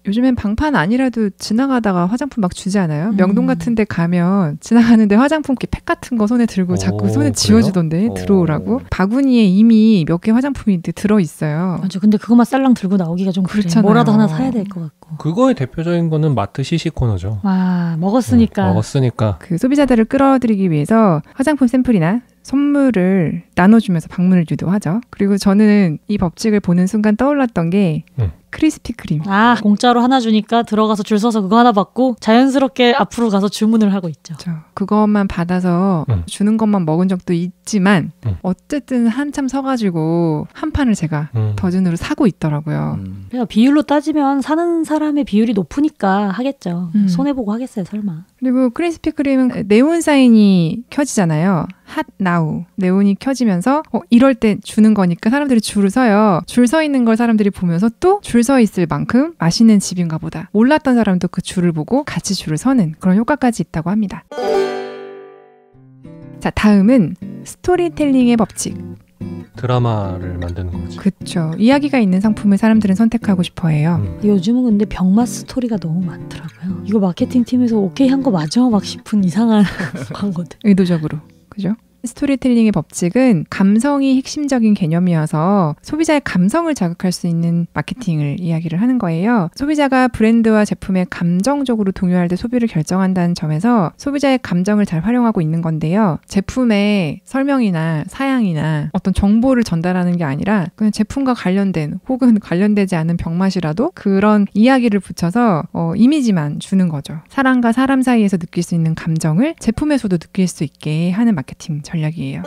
Speaker 1: 요즘엔 방판 아니라도 지나가다가 화장품 막 주지 않아요? 명동 같은 데 가면 지나가는데 화장품 팩 같은 거 손에 들고 자꾸 손에 지워주던데 들어오라고. 바구니에 이미 몇 개 화장품이 들어있어요.
Speaker 4: 맞아. 근데 그것만 쌀랑 들고 나오기가 좀 그래.
Speaker 1: 그렇잖아요.
Speaker 4: 뭐라도 하나 사야 될 것 같고.
Speaker 3: 그거의 대표적인 거는 마트 시식 코너죠.
Speaker 4: 먹었으니까.
Speaker 1: 그 소비자들을 끌어들이기 위해서 화장품 샘플이나 선물을 나눠주면서 방문을 유도하죠. 그리고 저는 이 법칙을 보는 순간 떠올랐던 게 크리스피 크림.
Speaker 4: 공짜로 하나 주니까 들어가서 줄 서서 그거 하나 받고 자연스럽게 앞으로 가서 주문을 하고 있죠.
Speaker 1: 그것만 받아서 주는 것만 먹은 적도 있지만 어쨌든 한참 서가지고 한 판을 제가 더즌으로 사고 있더라고요.
Speaker 4: 그러니까 비율로 따지면 사는 사람의 비율이 높으니까 하겠죠. 손해보고 하겠어요, 설마.
Speaker 1: 그리고 크리스피 크림은 네온 사인이 켜지잖아요. 핫 나우 네온이 켜지면서 이럴 때 주는 거니까 사람들이 줄을 서요. 줄 서 있는 걸 사람들이 보면서 또 줄 서 있을 만큼 맛있는 집인가 보다. 몰랐던 사람도 그 줄을 보고 같이 줄을 서는 그런 효과까지 있다고 합니다. 자, 다음은 스토리텔링의 법칙.
Speaker 3: 드라마를 만드는 거지.
Speaker 1: 그렇죠. 이야기가 있는 상품을 사람들은 선택하고 싶어 해요.
Speaker 4: 요즘은 근데 병맛 스토리가 너무 많더라고요. 이거 마케팅 팀에서 오케이 한 거 맞아? 막 싶은 이상한 광고들.
Speaker 1: 의도적으로. 그죠? 스토리텔링의 법칙은 감성이 핵심적인 개념이어서 소비자의 감성을 자극할 수 있는 마케팅을 이야기를 하는 거예요. 소비자가 브랜드와 제품에 감정적으로 동요할 때 소비를 결정한다는 점에서 소비자의 감정을 잘 활용하고 있는 건데요. 제품의 설명이나 사양이나 어떤 정보를 전달하는 게 아니라 그냥 제품과 관련된 혹은 관련되지 않은 병맛이라도 그런 이야기를 붙여서 이미지만 주는 거죠. 사람과 사람 사이에서 느낄 수 있는 감정을 제품에서도 느낄 수 있게 하는 마케팅 전략이에요.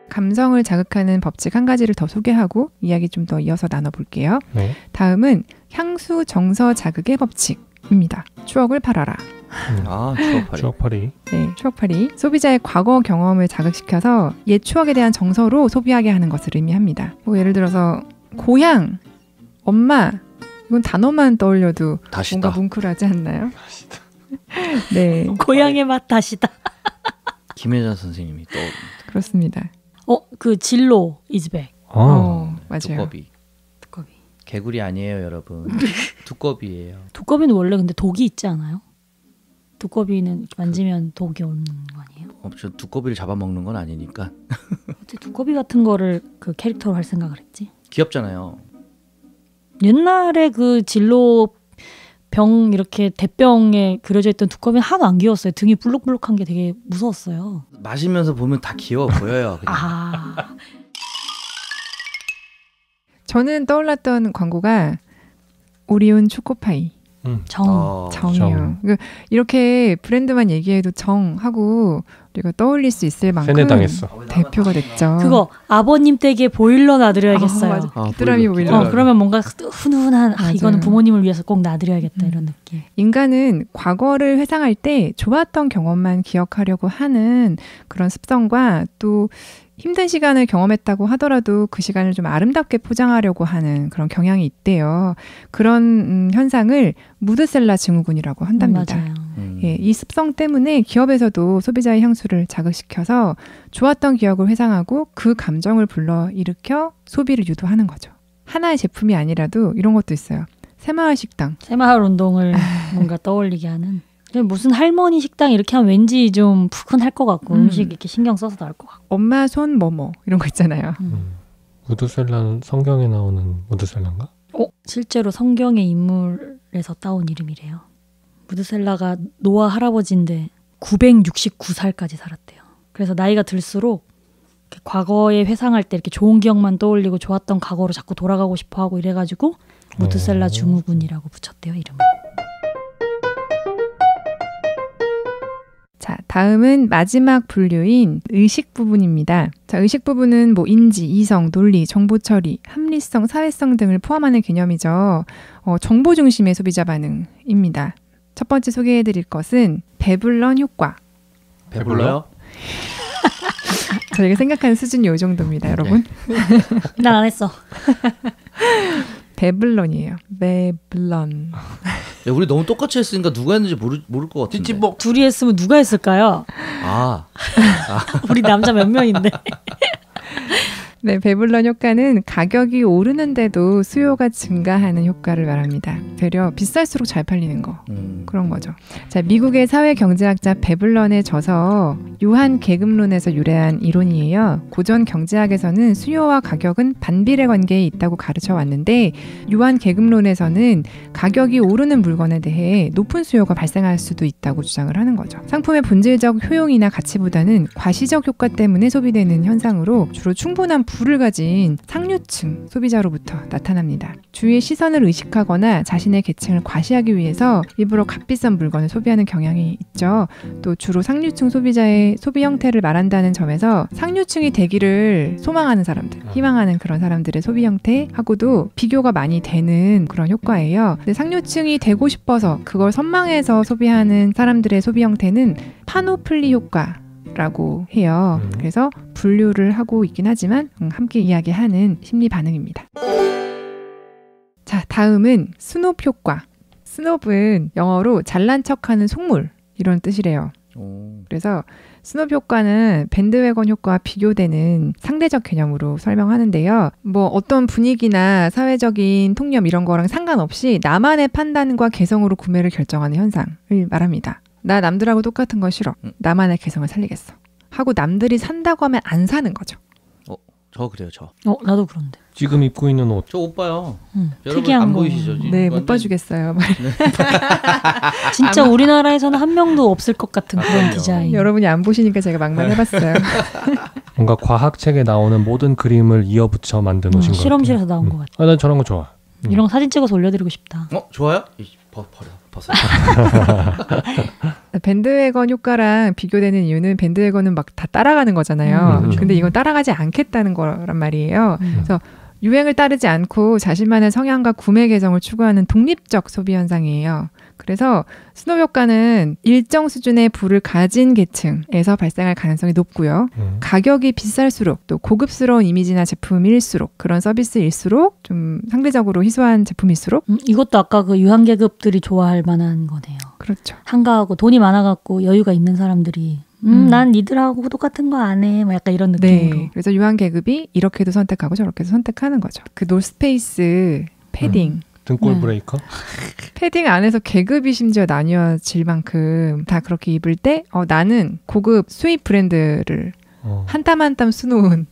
Speaker 1: 감성을 자극하는 법칙 한 가지를 더 소개하고 이야기 좀 더 이어서 나눠볼게요. 다음은 향수 정서 자극의 법칙입니다. 추억을 팔아라.
Speaker 3: 추억팔이.
Speaker 1: 네, 추억팔이. 소비자의 과거 경험을 자극시켜서 옛 추억에 대한 정서로 소비하게 하는 것을 의미합니다. 예를 들어서 고향, 엄마 이건 단어만 떠올려도
Speaker 2: 다시다.
Speaker 1: 뭔가 뭉클하지 않나요? 네.
Speaker 4: 고향의 맛 다시다.
Speaker 2: 김혜자 선생님이 또
Speaker 1: 그렇습니다.
Speaker 4: 그 진로 이즈백.
Speaker 1: 맞아요.
Speaker 2: 두꺼비. 개구리 아니에요, 여러분. 두꺼비예요.
Speaker 4: 두꺼비는 원래 근데 독이 있지 않아요? 두꺼비는 만지면 독이 오는 거 아니에요?
Speaker 2: 저 두꺼비를 잡아먹는 건 아니니까.
Speaker 4: 어떻게 두꺼비 같은 거를 그 캐릭터로 할 생각을 했지?
Speaker 2: 귀엽잖아요.
Speaker 4: 옛날에 그 진로 병 이렇게 대병에 그려져 있던 두꺼비는 하나도 안 귀여웠어요. 등이 불룩불룩한 게 되게 무서웠어요.
Speaker 2: 마시면서 보면 다 귀여워 보여요. 그냥.
Speaker 1: 저는 떠올랐던 광고가 오리온 초코파이.
Speaker 4: 정.
Speaker 1: 정이요. 이렇게 브랜드만 얘기해도 정하고 우리가 떠올릴 수 있을 만큼
Speaker 3: 세뇌당했어.
Speaker 1: 대표가 됐죠.
Speaker 4: 그거 아버님 댁에 보일러 놔드려야겠어요.
Speaker 1: 맞아. 귀뚜라미 보일러.
Speaker 4: 그러면 뭔가 훈훈한 이거는 부모님을 위해서 꼭 놔드려야겠다 이런 느낌.
Speaker 1: 인간은 과거를 회상할 때 좋았던 경험만 기억하려고 하는 그런 습성과 또 힘든 시간을 경험했다고 하더라도 그 시간을 좀 아름답게 포장하려고 하는 그런 경향이 있대요. 그런 현상을 무드셀라 증후군이라고 한답니다.
Speaker 4: 맞아요.
Speaker 1: 예, 이 습성 때문에 기업에서도 소비자의 향수를 자극시켜서 좋았던 기억을 회상하고 그 감정을 불러일으켜 소비를 유도하는 거죠. 하나의 제품이 아니라도 이런 것도 있어요. 새마을 식당.
Speaker 4: 새마을 운동을 뭔가 떠올리게 하는. 무슨 할머니 식당 이렇게 하면 왠지 좀 푸근할 것 같고 음식 이렇게 신경 써서 나올 것 같고.
Speaker 1: 엄마 손 뭐뭐 이런 거 있잖아요.
Speaker 3: 무드셀라는 성경에 나오는 무드셀라인가?
Speaker 4: 실제로 성경의 인물에서 따온 이름이래요. 무드셀라가 노아 할아버지인데 969살까지 살았대요. 그래서 나이가 들수록 과거에 회상할 때 이렇게 좋은 기억만 떠올리고 좋았던 과거로 자꾸 돌아가고 싶어하고 이래가지고 무드셀라 증후군이라고 붙였대요, 이름을.
Speaker 1: 자, 다음은 마지막 분류인 의식 부분입니다. 자, 의식 부분은 뭐 인지, 이성, 논리, 정보 처리, 합리성, 사회성 등을 포함하는 개념이죠. 정보 중심의 소비자 반응입니다. 첫 번째 소개해드릴 것은 배불런 효과.
Speaker 2: 배불러요?
Speaker 1: 저희가 생각하는 수준이 이 정도입니다, 여러분.
Speaker 4: 난 안 했어.
Speaker 1: 배불런이에요. 배불런.
Speaker 2: 야, 우리 너무 똑같이 했으니까 누가 했는지 모를 것 같은데.
Speaker 3: 찌찌복.
Speaker 4: 둘이 했으면 누가 했을까요? 우리 남자 몇 명인데.
Speaker 1: 네, 배불런 효과는 가격이 오르는데도 수요가 증가하는 효과를 말합니다. 되려 비쌀수록 잘 팔리는 거. 그런 거죠. 자, 미국의 사회경제학자 배불런의 저서 유한 계급론에서 유래한 이론이에요. 고전 경제학에서는 수요와 가격은 반비례 관계에 있다고 가르쳐 왔는데 유한 계급론에서는 가격이 오르는 물건에 대해 높은 수요가 발생할 수도 있다고 주장을 하는 거죠. 상품의 본질적 효용이나 가치보다는 과시적 효과 때문에 소비되는 현상으로 주로 충분한 부를 가진 상류층 소비자로부터 나타납니다. 주위의 시선을 의식하거나 자신의 계층을 과시하기 위해서 일부러 값비싼 물건을 소비하는 경향이 있죠. 또 주로 상류층 소비자의 소비 형태를 말한다는 점에서 상류층이 되기를 소망하는 사람들, 희망하는 그런 사람들의 소비 형태하고도 비교가 많이 되는 그런 효과예요. 근데 상류층이 되고 싶어서 그걸 선망해서 소비하는 사람들의 소비 형태는 파노플리 효과 라고 해요. 그래서 분류를 하고 있긴 하지만 함께 이야기하는 심리 반응입니다. 자, 다음은 스놉 효과. 스놉은 영어로 잘난 척하는 속물 이런 뜻이래요. 그래서 스놉 효과는 밴드웨건 효과와 비교되는 상대적 개념으로 설명하는데요. 뭐 어떤 분위기나 사회적인 통념 이런 거랑 상관없이 나만의 판단과 개성으로 구매를 결정하는 현상을 말합니다. 나 남들하고 똑같은 거 싫어. 나만의 개성을 살리겠어. 하고 남들이 산다고 하면 안 사는 거죠.
Speaker 2: 저 그래요, 저.
Speaker 4: 나도 그런데.
Speaker 3: 지금 입고 있는 옷.
Speaker 2: 저 옷 봐요. 여러분
Speaker 4: 특이한
Speaker 2: 안
Speaker 4: 거.
Speaker 2: 보이시죠?
Speaker 1: 네, 못 봐주겠어요.
Speaker 4: 진짜 우리나라에서는 한 명도 없을 것 같은 그런 디자인.
Speaker 1: 여러분이 안 보시니까 제가 막말 해봤어요.
Speaker 3: 뭔가 과학책에 나오는 모든 그림을 이어붙여 만든 옷인 것 같아요.
Speaker 4: 실험실에서 나온 것 같아.
Speaker 3: 난 저런 거 좋아.
Speaker 4: 이런 거 사진 찍어서 올려드리고 싶다.
Speaker 2: 좋아요? 버려. 벗어요.
Speaker 1: 밴드웨건 효과랑 비교되는 이유는 밴드웨건은 막 다 따라가는 거잖아요. 근데 이건 따라가지 않겠다는 거란 말이에요. 그래서 유행을 따르지 않고 자신만의 성향과 구매 개성을 추구하는 독립적 소비 현상이에요. 그래서 스놉 효과는 일정 수준의 부를 가진 계층에서 발생할 가능성이 높고요. 가격이 비쌀수록 또 고급스러운 이미지나 제품일수록 그런 서비스일수록 좀 상대적으로 희소한 제품일수록
Speaker 4: 이것도 아까 그 유한계급들이 좋아할 만한 거네요.
Speaker 1: 그렇죠.
Speaker 4: 한가하고 돈이 많아갖고 여유가 있는 사람들이 난 니들하고 똑같은 거 안 해. 뭐 약간 이런 느낌으로.
Speaker 1: 네. 그래서 유한 계급이 이렇게도 선택하고 저렇게도 선택하는 거죠. 그 노스페이스 패딩.
Speaker 3: 등골 브레이커?
Speaker 1: 패딩 안에서 계급이 심지어 나뉘어질 만큼 다 그렇게 입을 때 나는 고급 수입 브랜드를 한 땀 한 땀 수놓은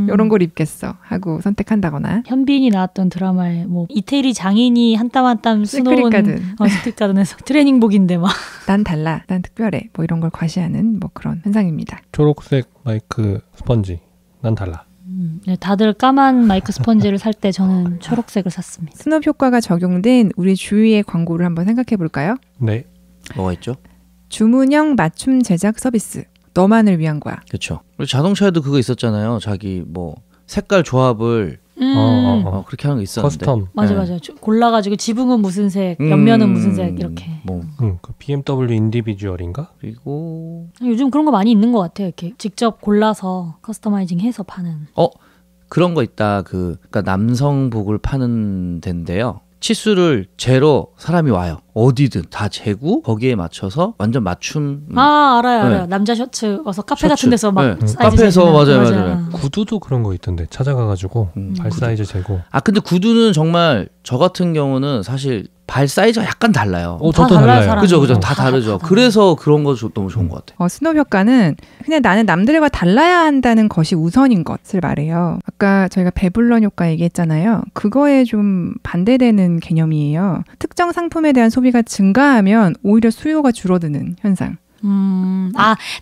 Speaker 1: 이런 걸 입겠어 하고 선택한다거나.
Speaker 4: 현빈이 나왔던 드라마에 뭐 이태리 장인이 한 땀 한 땀 수놓은 스트릿 가든에서 트레이닝복인데 막
Speaker 1: 난 달라, 난 특별해 뭐 이런 걸 과시하는 뭐 그런 현상입니다.
Speaker 3: 초록색 마이크 스펀지 난 달라.
Speaker 4: 네, 다들 까만 마이크 스펀지를 살 때 저는 초록색을 샀습니다.
Speaker 1: 스눕 효과가 적용된 우리 주위의 광고를 한번 생각해 볼까요?
Speaker 3: 네.
Speaker 2: 뭐가 있죠?
Speaker 1: 주문형 맞춤 제작 서비스. 너만을 위한 거야.
Speaker 2: 그렇죠. 자동차에도 그거 있었잖아요. 자기 뭐 색깔 조합을 그렇게 하는 거 있었는데.
Speaker 3: 커스텀.
Speaker 4: 맞아. 골라가지고 지붕은 무슨 색, 옆면은 무슨 색 이렇게.
Speaker 3: 그 BMW 인디비주얼인가?
Speaker 2: 그리고
Speaker 4: 요즘 그런 거 많이 있는 것 같아요. 이렇게 직접 골라서 커스터마이징해서 파는.
Speaker 2: 그런 거 있다. 그러니까 남성복을 파는 데인데요. 치수를 재러 사람이 와요. 어디든 다 재고 거기에 맞춰서 완전 맞춤.
Speaker 4: 알아요.
Speaker 2: 네.
Speaker 4: 남자 셔츠 와서 카페
Speaker 2: 셔츠.
Speaker 4: 같은 데서 막
Speaker 2: 네.
Speaker 4: 사이즈
Speaker 2: 카페에서
Speaker 4: 재시는.
Speaker 2: 맞아요.
Speaker 3: 구두도 그런 거 있던데 찾아가가지고 발 사이즈 재고.
Speaker 2: 근데 구두는 정말 저 같은 경우는 사실 발 사이즈가 약간 달라요.
Speaker 3: 저도 달라요.
Speaker 2: 그죠. 다 다르죠. 그래서 그런 거 너무 좋은 것 같아요.
Speaker 1: 스눕 효과는 그냥 나는 남들과 달라야 한다는 것이 우선인 것을 말해요. 아까 저희가 배불런 효과 얘기했잖아요. 그거에 좀 반대되는 개념이에요. 특정 상품에 대한 소비가 증가하면 오히려 수요가 줄어드는 현상.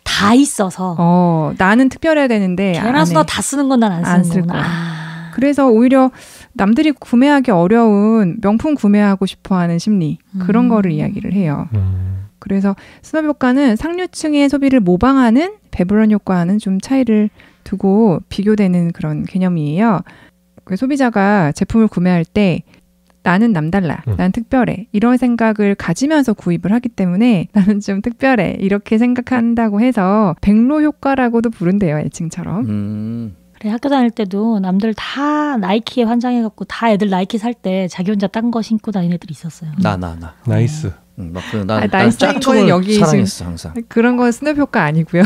Speaker 4: 다 있어서.
Speaker 1: 나는 특별해야 되는데.
Speaker 4: 계란 수다 다 쓰는 건 난 안 쓰는 거구나.
Speaker 1: 그래서 오히려 남들이 구매하기 어려운 명품 구매하고 싶어하는 심리 그런 거를 이야기를 해요. 그래서 스눕 효과는 상류층의 소비를 모방하는 배불런 효과와는 좀 차이를 두고 비교되는 그런 개념이에요. 소비자가 제품을 구매할 때 나는 남달라, 난 특별해 이런 생각을 가지면서 구입을 하기 때문에 나는 좀 특별해 이렇게 생각한다고 해서 백로 효과라고도 부른대요. 애칭처럼.
Speaker 4: 학교 다닐 때도 남들 다 나이키에 환장해갖고 다 애들 나이키 살 때 자기 혼자 딴 거 신고 다니는 애들이 있었어요.
Speaker 2: 나.
Speaker 3: 나이스.
Speaker 2: 난
Speaker 1: 짝퉁을
Speaker 2: 여기 사랑했어 항상.
Speaker 1: 그런 건 스눕 효과 아니고요.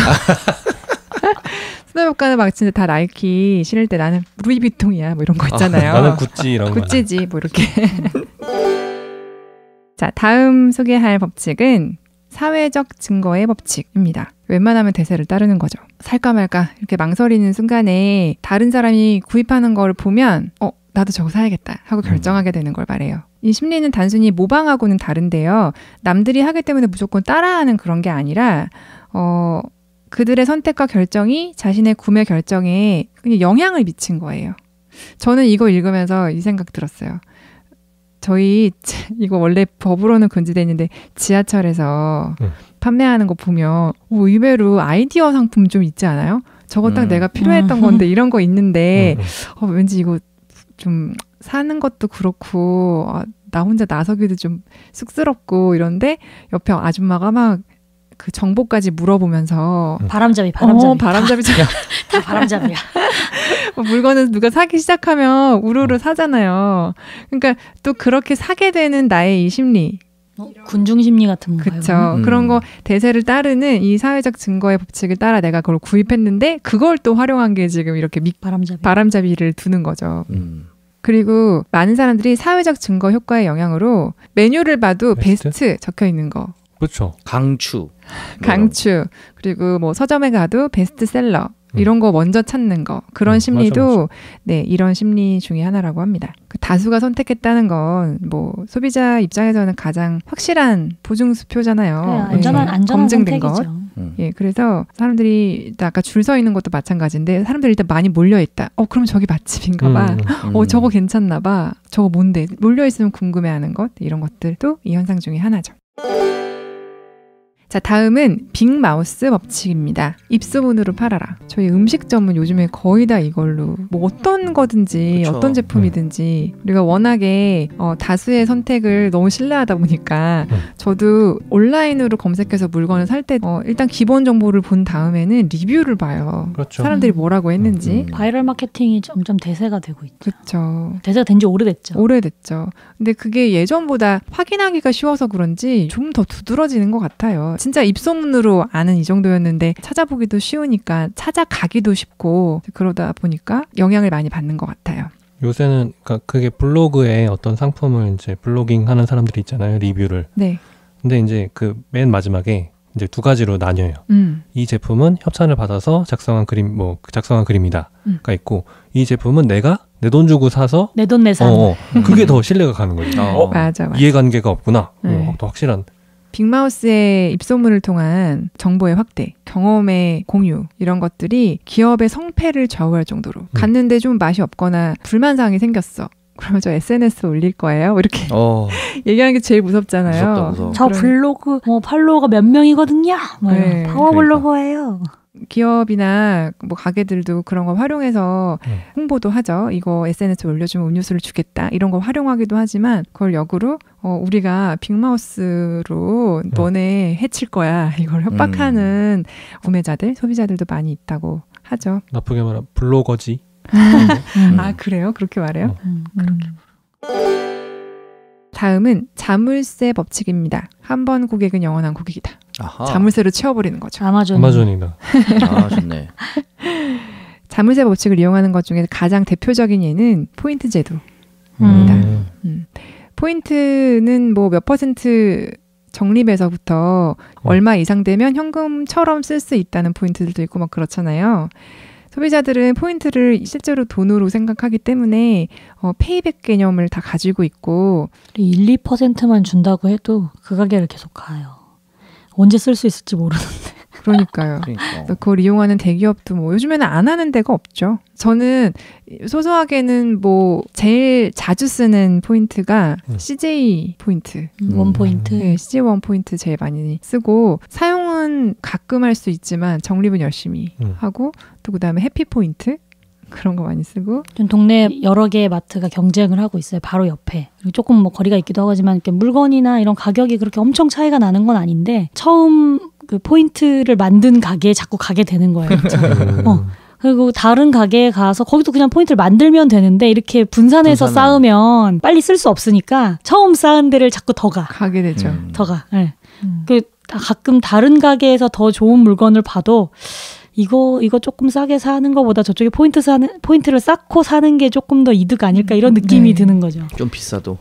Speaker 1: 스눕 효과는 막 진짜 다 나이키 신을 때 나는 루이비통이야 뭐 이런 거 있잖아요.
Speaker 3: 나는 구찌 이런 거.
Speaker 1: 구찌지 뭐 이렇게. 자, 다음 소개할 법칙은 사회적 증거의 법칙입니다. 웬만하면 대세를 따르는 거죠. 살까 말까 이렇게 망설이는 순간에 다른 사람이 구입하는 걸 보면 나도 저거 사야겠다 하고 결정하게 되는 걸 말해요. 이 심리는 단순히 모방하고는 다른데요. 남들이 하기 때문에 무조건 따라하는 그런 게 아니라 그들의 선택과 결정이 자신의 구매 결정에 그냥 영향을 미친 거예요. 저는 이거 읽으면서 이 생각 들었어요. 저희 이거 원래 법으로는 금지돼 있는데 지하철에서 판매하는 거 보면 의외로 아이디어 상품 좀 있지 않아요? 저거 딱 내가 필요했던 건데 이런 거 있는데 왠지 이거 좀 사는 것도 그렇고 나 혼자 나서기도 좀 쑥스럽고 이런데 옆에 아줌마가 막 그 정보까지 물어보면서
Speaker 4: 바람잡이
Speaker 1: 다 바람잡이야. 물건을 누가 사기 시작하면 우르르 사잖아요. 그러니까 또 그렇게 사게 되는 나의 이 심리.
Speaker 4: 군중 심리 같은 건가요?
Speaker 1: 그렇죠. 그런 거 대세를 따르는 이 사회적 증거의 법칙을 따라 내가 그걸 구입했는데 그걸 또 활용한 게 지금 이렇게 바람잡이를 두는 거죠. 그리고 많은 사람들이 사회적 증거 효과의 영향으로 메뉴를 봐도 베스트 적혀 있는 거.
Speaker 3: 그렇죠.
Speaker 2: 강추.
Speaker 1: 그리고 뭐 서점에 가도 베스트셀러 이런 거 먼저 찾는 거. 그런 심리도 맞아. 네, 이런 심리 중에 하나라고 합니다. 그 다수가 선택했다는 건 뭐 소비자 입장에서는 가장 확실한 보증수표잖아요.
Speaker 4: 안전한
Speaker 1: 검증된
Speaker 4: 선택이죠.
Speaker 1: 것. 예, 그래서 사람들이 아까 줄 서 있는 것도 마찬가지인데 사람들이 일단 많이 몰려 있다. 그럼 저기 맛집인가 봐. 저거 괜찮나 봐. 저거 뭔데? 몰려 있으면 궁금해하는 것. 이런 것들도 이 현상 중에 하나죠. 자, 다음은 빅마우스 법칙입니다. 입소문으로 팔아라. 저희 음식점은 요즘에 거의 다 이걸로 뭐 어떤 거든지 그쵸. 어떤 제품이든지 우리가 워낙에 다수의 선택을 너무 신뢰하다 보니까 저도 온라인으로 검색해서 물건을 살 때 일단 기본 정보를 본 다음에는 리뷰를 봐요.
Speaker 3: 그렇죠.
Speaker 1: 사람들이 뭐라고 했는지.
Speaker 4: 바이럴 마케팅이 점점 대세가 되고 있죠.
Speaker 1: 그렇죠.
Speaker 4: 대세가 된 지 오래됐죠.
Speaker 1: 근데 그게 예전보다 확인하기가 쉬워서 그런지 좀 더 두드러지는 것 같아요. 진짜 입소문으로 아는 이 정도였는데 찾아보기도 쉬우니까 찾아가기도 쉽고 그러다 보니까 영향을 많이 받는 것 같아요.
Speaker 3: 요새는 그러니까 그게 블로그에 어떤 상품을 이제 블로깅 하는 사람들이 있잖아요. 리뷰를.
Speaker 1: 네.
Speaker 3: 근데 이제 그 맨 마지막에 이제 두 가지로 나뉘어요. 이 제품은 협찬을 받아서 작성한 그림이다가 있고 이 제품은 내가 내 돈 주고 사서
Speaker 4: 내 돈 내산.
Speaker 3: 그게 더 신뢰가 가는 거죠.
Speaker 1: 맞아.
Speaker 3: 이해관계가 없구나. 더 확실한.
Speaker 1: 빅마우스의 입소문을 통한 정보의 확대, 경험의 공유 이런 것들이 기업의 성패를 좌우할 정도로 갔는데 좀 맛이 없거나 불만사항이 생겼어. 그러면 저 SNS 올릴 거예요. 이렇게 얘기하는 게 제일 무섭잖아요.
Speaker 2: 무섭다.
Speaker 4: 저 블로그 팔로워가 몇 명이거든요.
Speaker 1: 네.
Speaker 4: 파워 블로거예요.
Speaker 1: 기업이나 뭐 가게들도 그런 거 활용해서 홍보도 하죠. 이거 SNS에 올려주면 음료수를 주겠다. 이런 거 활용하기도 하지만 그걸 역으로 우리가 빅마우스로 너네 해칠 거야. 이걸 협박하는 구매자들, 소비자들도 많이 있다고 하죠.
Speaker 3: 나쁘게 말하면 블로거지.
Speaker 1: 아 그래요? 그렇게 말해요? 다음은 자물쇠 법칙입니다. 한 번 고객은 영원한 고객이다.
Speaker 2: 아하.
Speaker 1: 자물쇠로 채워버리는 거죠.
Speaker 3: 아마존이다.
Speaker 2: 아 좋네.
Speaker 1: 자물쇠 법칙을 이용하는 것 중에 가장 대표적인 예는 포인트 제도입니다. 포인트는 뭐 몇 퍼센트 적립에서부터 얼마 이상 되면 현금처럼 쓸 수 있다는 포인트들도 있고 막 그렇잖아요. 소비자들은 포인트를 실제로 돈으로 생각하기 때문에 페이백 개념을 다 가지고 있고
Speaker 4: 1, 2%만 준다고 해도 그 가게를 계속 가요. 언제 쓸 수 있을지 모르는데.
Speaker 1: 그러니까요. 그걸 이용하는 대기업도 뭐 요즘에는 안 하는 데가 없죠. 저는 소소하게는 뭐 제일 자주 쓰는 포인트가 CJ 포인트.
Speaker 4: 원 포인트.
Speaker 1: 네, CJ 원 포인트 제일 많이 쓰고 사용은 가끔 할 수 있지만 적립은 열심히 하고 또 그다음에 해피 포인트 그런 거 많이 쓰고.
Speaker 4: 좀 동네 여러 개의 마트가 경쟁을 하고 있어요. 바로 옆에. 조금 뭐 거리가 있기도 하지만 이렇게 물건이나 이런 가격이 그렇게 엄청 차이가 나는 건 아닌데 처음 그 포인트를 만든 가게에 자꾸 가게 되는 거예요. 그리고 다른 가게에 가서 거기도 그냥 포인트를 만들면 되는데 이렇게 분산해서 쌓으면 빨리 쓸 수 없으니까 처음 쌓은 데를 자꾸 더 가게
Speaker 1: 되죠.
Speaker 4: 더 가. 네. 가끔 다른 가게에서 더 좋은 물건을 봐도 이거 조금 싸게 사는 것보다 저쪽에 포인트를 쌓고 사는 게 조금 더 이득 아닐까 이런 느낌이 드는 거죠.
Speaker 2: 좀 비싸도.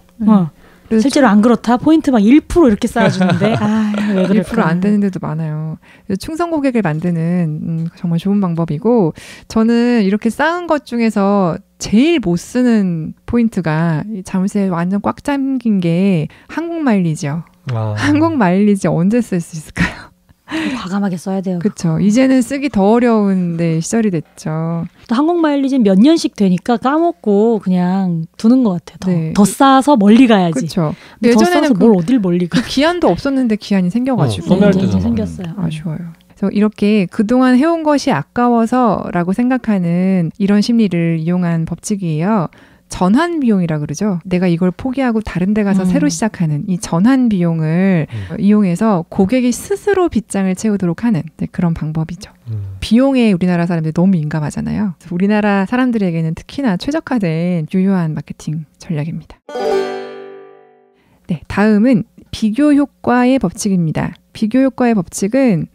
Speaker 4: 실제로 안 그렇다. 포인트 막 1% 이렇게 쌓아주는데 왜 그럴까?
Speaker 1: 1% 안 되는 데도 많아요. 충성 고객을 만드는 정말 좋은 방법이고 저는 이렇게 쌓은 것 중에서 제일 못 쓰는 포인트가 자물쇠 완전 꽉 잠긴 게 한국 마일리지요. 한국 마일리지 언제 쓸 수 있을까요?
Speaker 4: 과감하게 써야 돼요.
Speaker 1: 그렇죠. 이제는 쓰기 더 어려운데 시절이 됐죠.
Speaker 4: 또 한국 마일리지는 몇 년씩 되니까 까먹고 그냥 두는 것 같아요. 더 쌓아서 멀리 가야지.
Speaker 1: 그렇죠.
Speaker 4: 예전에는 뭘 어딜 멀리 가.
Speaker 1: 기한도 없었는데 기한이 생겨가지고.
Speaker 3: 소멸 때도
Speaker 4: 생겼어요.
Speaker 1: 아쉬워요. 그래서 이렇게 그동안 해온 것이 아까워서라고 생각하는 이런 심리를 이용한 법칙이에요. 전환 비용이라 그러죠. 내가 이걸 포기하고 다른 데 가서 새로 시작하는 이 전환 비용을 이용해서 고객이 스스로 빗장을 채우도록 하는 그런 방법이죠. 비용에 우리나라 사람들이 너무 민감하잖아요. 그래서 우리나라 사람들에게는 특히나 최적화된 유효한 마케팅 전략입니다. 네, 다음은 비교 효과의 법칙입니다. 비교 효과의 법칙은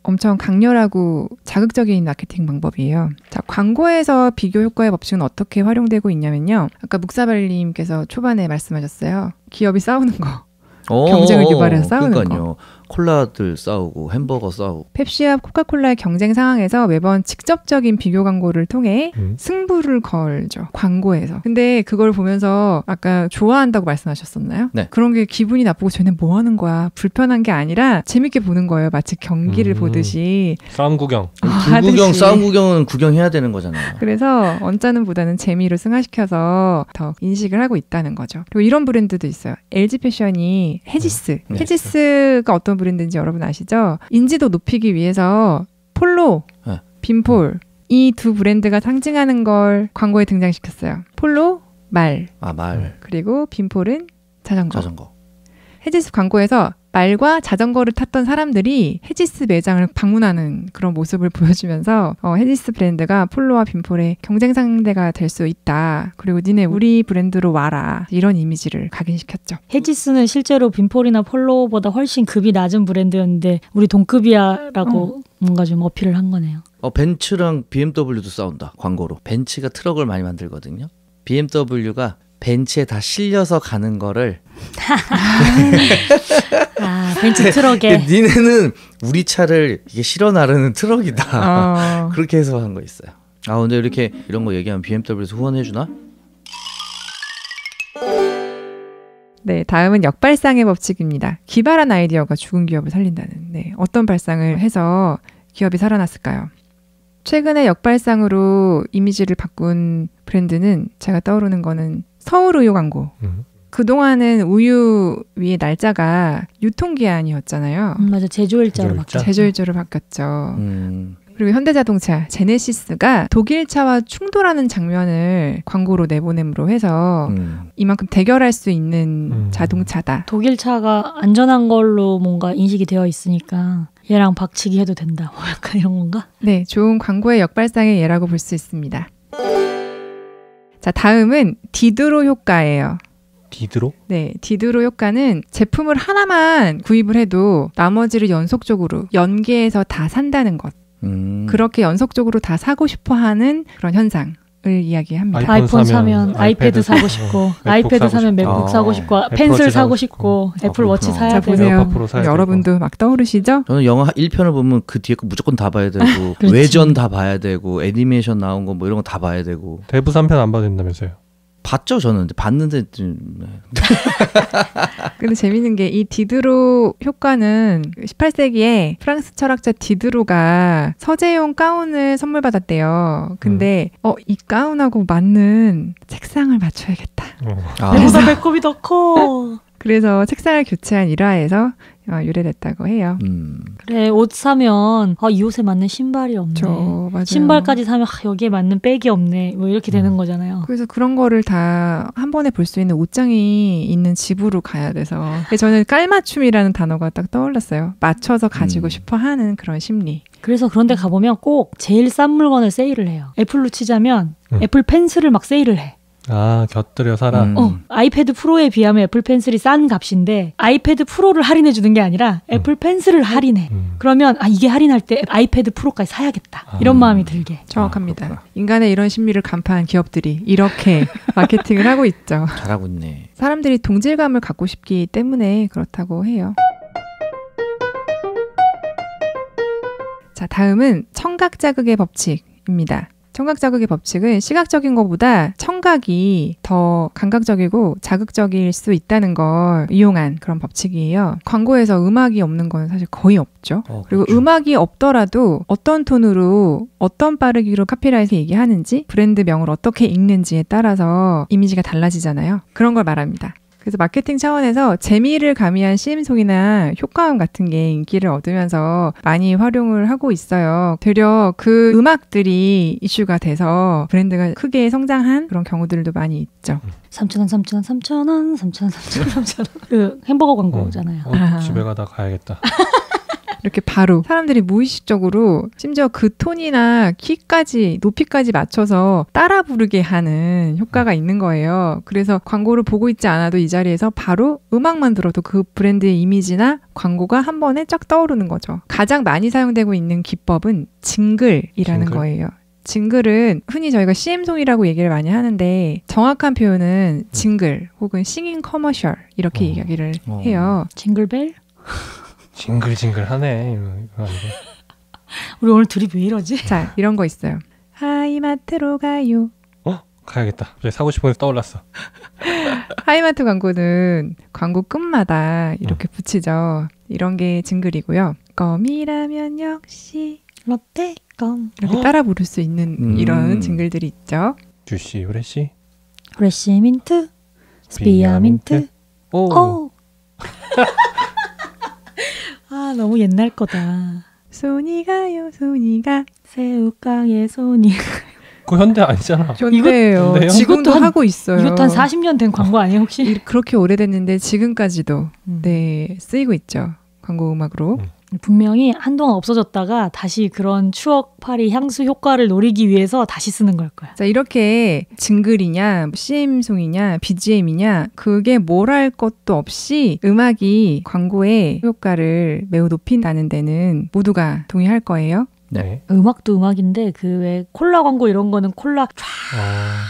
Speaker 1: 엄청 강렬하고 자극적인 마케팅 방법이에요. 자, 광고에서 비교 효과의 법칙은 어떻게 활용되고 있냐면요. 아까 묵사발님께서 초반에 말씀하셨어요. 기업이 싸우는 거. 경쟁을 유발해서 싸우는 거.
Speaker 2: 콜라들 싸우고 햄버거 싸우고.
Speaker 1: 펩시와 코카콜라의 경쟁 상황에서 매번 직접적인 비교 광고를 통해 승부를 걸죠. 광고에서. 근데 그걸 보면서 아까 좋아한다고 말씀하셨었나요?
Speaker 2: 네.
Speaker 1: 그런 게 기분이 나쁘고 쟤네 뭐 하는 거야. 불편한 게 아니라 재밌게 보는 거예요. 마치 경기를 보듯이.
Speaker 3: 싸움 구경.
Speaker 2: 불구경, 싸움 구경은 구경해야 되는 거잖아요.
Speaker 1: 그래서 언짢음보다는 재미로 승화시켜서 더 인식을 하고 있다는 거죠. 그리고 이런 브랜드도 있어요. LG 패션이 헤지스. 헤지스가 어떤 브랜드인지 여러분 아시죠? 인지도 높이기 위해서 폴로, 빈폴 이 두 브랜드가 상징하는 걸 광고에 등장시켰어요. 폴로, 말. 그리고 빈폴은 자전거. 헤지스 광고에서 말과 자전거를 탔던 사람들이 헤지스 매장을 방문하는 그런 모습을 보여주면서 헤지스 브랜드가 폴로와 빈폴의 경쟁 상대가 될 수 있다. 그리고 니네 우리 브랜드로 와라. 이런 이미지를 각인시켰죠.
Speaker 4: 헤지스는 실제로 빈폴이나 폴로보다 훨씬 급이 낮은 브랜드였는데 우리 동급이야라고 뭔가 좀 어필을 한 거네요.
Speaker 2: 벤츠랑 BMW도 싸운다. 광고로. 벤츠가 트럭을 많이 만들거든요. BMW가 벤츠에 다 실려서 가는 거를
Speaker 4: 벤츠 트럭에
Speaker 2: 니네는 우리 차를 이게 실어 나르는 트럭이다. 그렇게 해서 한 거 있어요. 근데 이렇게 이런 거 얘기하면 BMW에서 후원해 주나?
Speaker 1: 네, 다음은 역발상의 법칙입니다. 기발한 아이디어가 죽은 기업을 살린다는. 네, 어떤 발상을 해서 기업이 살아났을까요? 최근에 역발상으로 이미지를 바꾼 브랜드는 제가 떠오르는 거는 서울우유 광고. 그동안은 우유 위에 날짜가 유통기한이었잖아요.
Speaker 4: 맞아. 제조일자로 바뀌었죠.
Speaker 1: 제조일자로 바뀌었죠. 그리고 현대자동차 제네시스가 독일차와 충돌하는 장면을 광고로 내보냄으로 해서 이만큼 대결할 수 있는 자동차다.
Speaker 4: 독일차가 안전한 걸로 뭔가 인식이 되어 있으니까 얘랑 박치기 해도 된다. 뭐 약간 이런 건가?
Speaker 1: 네, 좋은 광고의 역발상의 예라고 볼 수 있습니다. 자, 다음은 디드로 효과예요.
Speaker 3: 디드로?
Speaker 1: 네, 디드로 효과는 제품을 하나만 구입을 해도 나머지를 연속적으로 연계해서 다 산다는 것. 그렇게 연속적으로 다 사고 싶어하는 그런 현상을 이야기합니다.
Speaker 4: 아이폰 사면 아이패드 사고 싶고 아이패드 사면 맥북 사고 싶고 펜슬 사고 싶고 애플워치 사야 되고.
Speaker 1: 보세요. 여러분도 막 떠오르시죠?
Speaker 2: 저는 영화 1편을 보면 그 뒤에 거 무조건 다 봐야 되고 외전 다 봐야 되고 애니메이션 나온 거 뭐 이런 거 다 봐야 되고.
Speaker 3: 대부 3편 안 봐도 된다면서요?
Speaker 2: 봤죠 저는. 봤는데 좀...
Speaker 1: 근데 재밌는 게 이 디드로 효과는 18세기에 프랑스 철학자 디드로가 서재용 가운을 선물 받았대요. 근데 이 가운하고 맞는 책상을 맞춰야겠다.
Speaker 4: 내보다 배꼽이 더 커.
Speaker 1: 그래서 책상을 교체한 일화에서 유래됐다고 해요.
Speaker 4: 그래, 옷 사면 이 옷에 맞는 신발이 없네.
Speaker 1: 맞아요.
Speaker 4: 신발까지 사면 여기에 맞는 백이 없네. 뭐 이렇게 되는 거잖아요.
Speaker 1: 그래서 그런 거를 다 한 번에 볼 수 있는 옷장이 있는 집으로 가야 돼서 저는 깔맞춤이라는 단어가 딱 떠올랐어요. 맞춰서 가지고 싶어 하는 그런 심리.
Speaker 4: 그래서 그런 데 가보면 꼭 제일 싼 물건을 세일을 해요. 애플로 치자면 애플 펜슬을 막 세일을 해.
Speaker 3: 아, 곁들여 사라.
Speaker 4: 아이패드 프로에 비하면 애플 펜슬이 싼 값인데 아이패드 프로를 할인해 주는 게 아니라 애플 펜슬을 할인해. 그러면 이게 할인할 때 아이패드 프로까지 사야겠다. 이런 마음이 들게.
Speaker 1: 정확합니다. 인간의 이런 심리를 간파한 기업들이 이렇게 마케팅을 하고 있죠.
Speaker 2: 잘하고 있네.
Speaker 1: 사람들이 동질감을 갖고 싶기 때문에 그렇다고 해요. 자, 다음은 청각 자극의 법칙입니다. 청각 자극의 법칙은 시각적인 것보다 청각이 더 감각적이고 자극적일 수 있다는 걸 이용한 그런 법칙이에요. 광고에서 음악이 없는 건 사실 거의 없죠. 그리고
Speaker 2: 그렇죠.
Speaker 1: 음악이 없더라도 어떤 톤으로 어떤 빠르기로 카피라이트 얘기하는지 브랜드명을 어떻게 읽는지에 따라서 이미지가 달라지잖아요. 그런 걸 말합니다. 그래서 마케팅 차원에서 재미를 가미한 CM송이나 효과음 같은 게 인기를 얻으면서 많이 활용을 하고 있어요. 되려 그 음악들이 이슈가 돼서 브랜드가 크게 성장한 그런 경우들도 많이 있죠.
Speaker 4: 3,000원, 3,000원, 3,000원, 3,000원, 3,000원, 3,000원. 그 햄버거 광고잖아요.
Speaker 3: 집에 가다 가야겠다.
Speaker 1: 이렇게 바로 사람들이 무의식적으로 심지어 그 톤이나 키까지 높이까지 맞춰서 따라 부르게 하는 효과가 있는 거예요. 그래서 광고를 보고 있지 않아도 이 자리에서 바로 음악만 들어도 그 브랜드의 이미지나 광고가 한 번에 쫙 떠오르는 거죠. 가장 많이 사용되고 있는 기법은 징글이라는 거예요. 징글은 흔히 저희가 CM송이라고 얘기를 많이 하는데 정확한 표현은 징글 혹은 싱잉 커머셜 이렇게 이야기를 해요.
Speaker 4: 징글벨?
Speaker 3: 징글징글하네. 이거 아니고.
Speaker 4: 우리 오늘 둘이 왜 이러지?
Speaker 1: 자, 이런 거 있어요. 하이마트로 가요.
Speaker 3: 가야겠다. 갑자기 사고 싶은 게 떠올랐어.
Speaker 1: 하이마트 광고는 광고 끝마다 이렇게 붙이죠. 이런 게 징글이고요. 껌이라면 역시
Speaker 4: 롯데껌.
Speaker 1: 이렇게 따라 부를 수 있는 이런 징글들이 있죠.
Speaker 3: 주시, 후레시,
Speaker 4: 프레시 민트, 스피아민트. 오. 너무 옛날 거다.
Speaker 1: 손이 가요, 손이 가.
Speaker 4: 새우깡에 손이.
Speaker 3: 그거 현대 아니잖아.
Speaker 1: 현대예요.
Speaker 3: 현대요?
Speaker 1: 지금도 하고 있어요.
Speaker 4: 이것도 한 40년 된 광고 아니에요 혹시?
Speaker 1: 그렇게 오래됐는데 지금까지도 네 쓰이고 있죠. 광고 음악으로.
Speaker 4: 분명히 한동안 없어졌다가 다시 그런 추억팔이 향수 효과를 노리기 위해서 다시 쓰는 걸 거야.
Speaker 1: 자, 이렇게 징글이냐 CM송이냐 BGM이냐 그게 뭘 할 것도 없이 음악이 광고의 효과를 매우 높인다는 데는 모두가 동의할 거예요.
Speaker 3: 네.
Speaker 4: 음악도 음악인데 그 왜 콜라 광고 이런 거는 콜라 쫙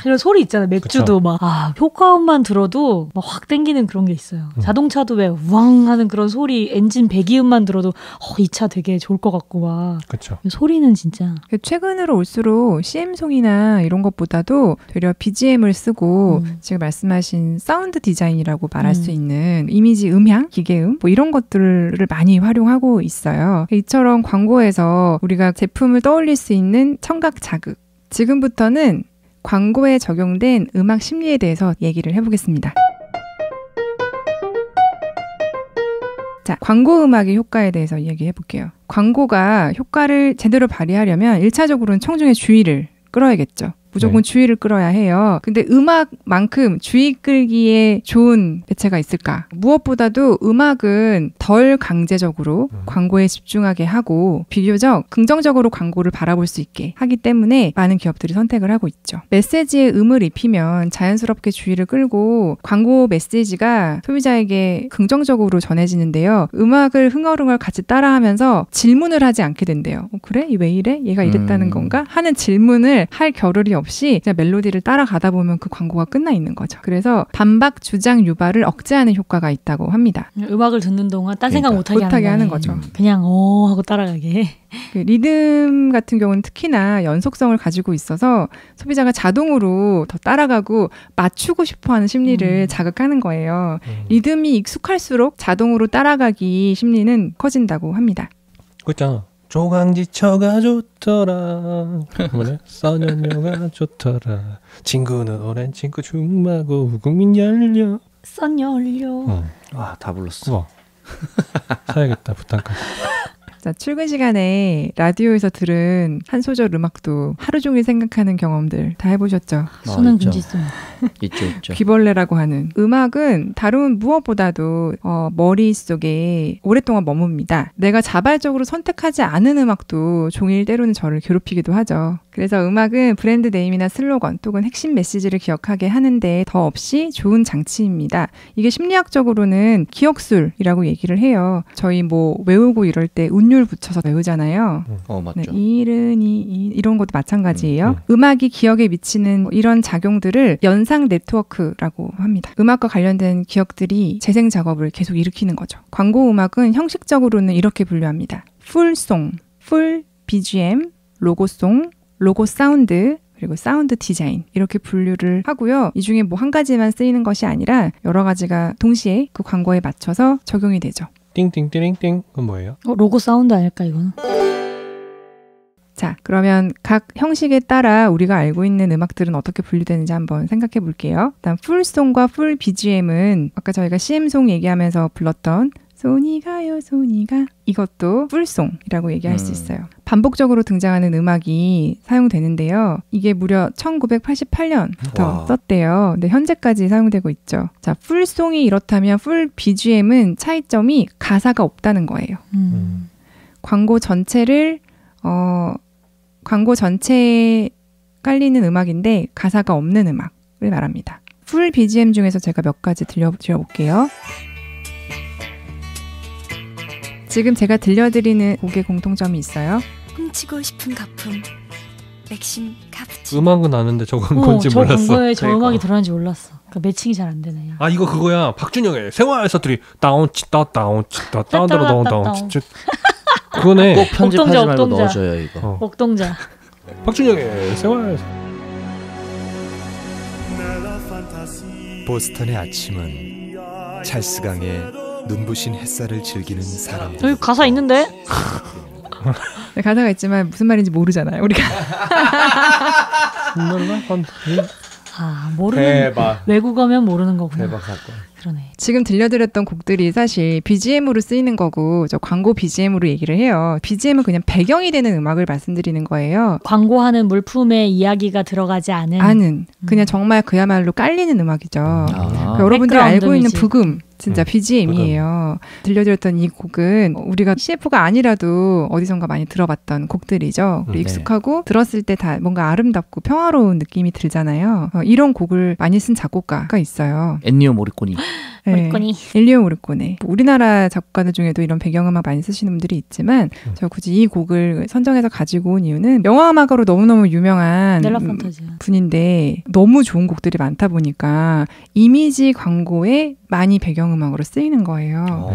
Speaker 4: 이런 소리 있잖아요. 맥주도 막 효과음만 들어도 막 확 땡기는 그런 게 있어요. 자동차도 왜 우왕 하는 그런 소리 엔진 배기음만 들어도 이 차 되게 좋을 것 같고 막
Speaker 3: 그쵸.
Speaker 4: 소리는 진짜
Speaker 1: 최근으로 올수록 CM송이나 이런 것보다도 되려 BGM을 쓰고 지금 말씀하신 사운드 디자인이라고 말할 수 있는 이미지 음향, 기계음 뭐 이런 것들을 많이 활용하고 있어요. 이처럼 광고에서 우리가 제품을 떠올릴 수 있는 청각 자극. 지금부터는 광고에 적용된 음악 심리에 대해서 얘기를 해보겠습니다. 자, 광고 음악의 효과에 대해서 이야기해 볼게요. 광고가 효과를 제대로 발휘하려면 1차적으로는 청중의 주의를 끌어야겠죠. 무조건 주의를 끌어야 해요. 근데 음악만큼 주의 끌기에 좋은 매체가 있을까? 무엇보다도 음악은 덜 강제적으로 광고에 집중하게 하고 비교적 긍정적으로 광고를 바라볼 수 있게 하기 때문에 많은 기업들이 선택을 하고 있죠. 메시지에 음을 입히면 자연스럽게 주의를 끌고 광고 메시지가 소비자에게 긍정적으로 전해지는데요. 음악을 흥얼흥얼 같이 따라하면서 질문을 하지 않게 된대요. 그래? 왜 이래? 얘가 이랬다는 건가? 하는 질문을 할 겨를이 없이 그냥 멜로디를 따라가다 보면 그 광고가 끝나 있는 거죠. 그래서 반박 주장 유발을 억제하는 효과가 있다고 합니다.
Speaker 4: 음악을 듣는 동안 딴 생각
Speaker 2: 그러니까,
Speaker 4: 못하게
Speaker 1: 하는 거죠.
Speaker 4: 그냥 하고 따라가게.
Speaker 1: 그 리듬 같은 경우는 특히나 연속성을 가지고 있어서 소비자가 자동으로 더 따라가고 맞추고 싶어하는 심리를 자극하는 거예요. 리듬이 익숙할수록 자동으로 따라가기 심리는 커진다고 합니다.
Speaker 3: 그렇잖아. 조강지처가 좋더라. 뭐래? 써년녀가 좋더라. 친구는 오랜 친구 중마고 국민 열려.
Speaker 4: 썬열려.
Speaker 2: 다 불렀어.
Speaker 3: 사야겠다. 부탁까지.
Speaker 1: 자, 출근 시간에 라디오에서 들은 한 소절 음악도 하루 종일 생각하는 경험들 다 해보셨죠?
Speaker 4: 수능 금지송.
Speaker 2: 있죠.
Speaker 1: 귀벌레라고 하는 음악은 다른 무엇보다도 머릿속에 오랫동안 머뭅니다. 내가 자발적으로 선택하지 않은 음악도 종일 때로는 저를 괴롭히기도 하죠. 그래서 음악은 브랜드 네임이나 슬로건 또는 핵심 메시지를 기억하게 하는데 더 없이 좋은 장치입니다. 이게 심리학적으로는 기억술이라고 얘기를 해요. 저희 뭐 외우고 이럴 때 운율 붙여서 외우잖아요.
Speaker 2: 맞죠.
Speaker 1: 네, 이런 것도 마찬가지예요. 음악이 기억에 미치는 이런 작용들을 연상 네트워크라고 합니다. 음악과 관련된 기억들이 재생 작업을 계속 일으키는 거죠. 광고 음악은 형식적으로는 이렇게 분류합니다. 풀송, 풀 BGM, 로고송, 로고 사운드, 그리고 사운드 디자인 이렇게 분류를 하고요. 이 중에 뭐 한 가지만 쓰이는 것이 아니라 여러 가지가 동시에 그 광고에 맞춰서 적용이 되죠.
Speaker 3: 띵띵띵띵띵. 그건 뭐예요?
Speaker 4: 로고 사운드 아닐까 이거는?
Speaker 1: 자, 그러면 각 형식에 따라 우리가 알고 있는 음악들은 어떻게 분류되는지 한번 생각해 볼게요. 일단 풀송과 풀 BGM은 아까 저희가 CM송 얘기하면서 불렀던 손이 가요 손이가 이것도 풀송이라고 얘기할 수 있어요. 반복적으로 등장하는 음악이 사용되는데요. 이게 무려 1988년부터 썼대요. 근데 현재까지 사용되고 있죠. 자, 풀송이 이렇다면 풀 BGM은 차이점이 가사가 없다는 거예요. 광고 전체에 깔리는 음악인데 가사가 없는 음악을 말합니다. 풀 BGM 중에서 제가 몇 가지 들려볼게요. 지금 제가 들려드리는 곡의 공통점이 있어요.
Speaker 5: 훔치고 싶은 가품 맥심 카푸치.
Speaker 3: 음악은 아는데 저건 뭔지
Speaker 4: 저
Speaker 3: 몰랐어.
Speaker 4: 광고에 저 음악이 들어가는지 몰랐어. 그러니까 매칭이 잘 안 되네.
Speaker 3: 이거 그거야. 박준영의 생활 사투리 다운치다 다운다운 그거네.
Speaker 2: 꼭 편집하지
Speaker 4: 옥동자,
Speaker 2: 말고
Speaker 4: 옥동자.
Speaker 2: 넣어줘요 이거.
Speaker 4: 목동자.
Speaker 3: 박준영의 생활.
Speaker 6: 보스턴의 아침은 찰스강의 눈부신 햇살을 즐기는 사람들.
Speaker 4: 여기 가사 있는데?
Speaker 1: 네, 가사가 있지만 무슨 말인지 모르잖아요. 우리가.
Speaker 4: 모르는
Speaker 3: 대박.
Speaker 4: 외국어면 모르는 거구나.
Speaker 3: 대박 사건.
Speaker 4: 그러네.
Speaker 1: 지금 들려드렸던 곡들이 사실 BGM으로 쓰이는 거고 저 광고 BGM으로 얘기를 해요. BGM은 그냥 배경이 되는 음악을 말씀드리는 거예요.
Speaker 4: 광고하는 물품에 이야기가 들어가지 않은
Speaker 1: 그냥 정말 그야말로 깔리는 음악이죠. 그러니까 여러분들이
Speaker 4: 백그라운드
Speaker 1: 알고 있는
Speaker 4: 뮤직.
Speaker 1: 부금 진짜 BGM이에요. 들려드렸던 이 곡은 우리가 CF가 아니라도 어디선가 많이 들어봤던 곡들이죠. 익숙하고 들었을 때 다 뭔가 아름답고 평화로운 느낌이 들잖아요. 이런 곡을 많이 쓴 작곡가가 있어요.
Speaker 2: 엔니오 모리코니.
Speaker 4: 모리꼬니.
Speaker 1: 엔리오 모리꼬네. 우리나라 작곡가들 중에도 이런 배경음악 많이 쓰시는 분들이 있지만 저 굳이 이 곡을 선정해서 가지고 온 이유는 영화음악으로 너무너무 유명한
Speaker 4: 넬라 판타지아.
Speaker 1: 분인데 너무 좋은 곡들이 많다 보니까 이미지 광고에 많이 배경음악으로 쓰이는 거예요.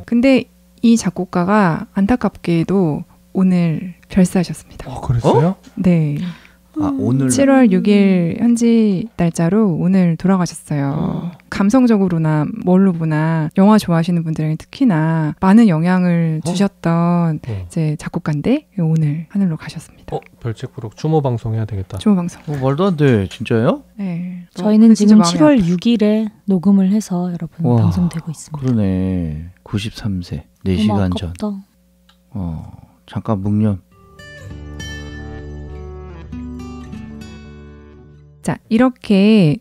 Speaker 1: 근데 이 작곡가가 안타깝게도 오늘 별세하셨습니다.
Speaker 3: 그랬어요?
Speaker 1: 네.
Speaker 2: 오늘
Speaker 1: 7월 6일 현지 날짜로 오늘 돌아가셨어요. 감성적으로나 뭘로 보나 영화 좋아하시는 분들에게 특히나 많은 영향을 주셨던 이제 작곡가인데 오늘 하늘로 가셨습니다.
Speaker 3: 별책부록 추모 방송 해야 되겠다.
Speaker 1: 추모 방송.
Speaker 2: 말도 안 돼. 진짜요?
Speaker 1: 네.
Speaker 4: 저희는 지금
Speaker 1: 마음이
Speaker 4: 7월 6일에 녹음을 해서 여러분
Speaker 2: 와,
Speaker 4: 방송되고 있습니다.
Speaker 2: 그러네. 93세. 4시간 전.
Speaker 4: 아깝다.
Speaker 2: 잠깐 묵념.
Speaker 1: 자, 이렇게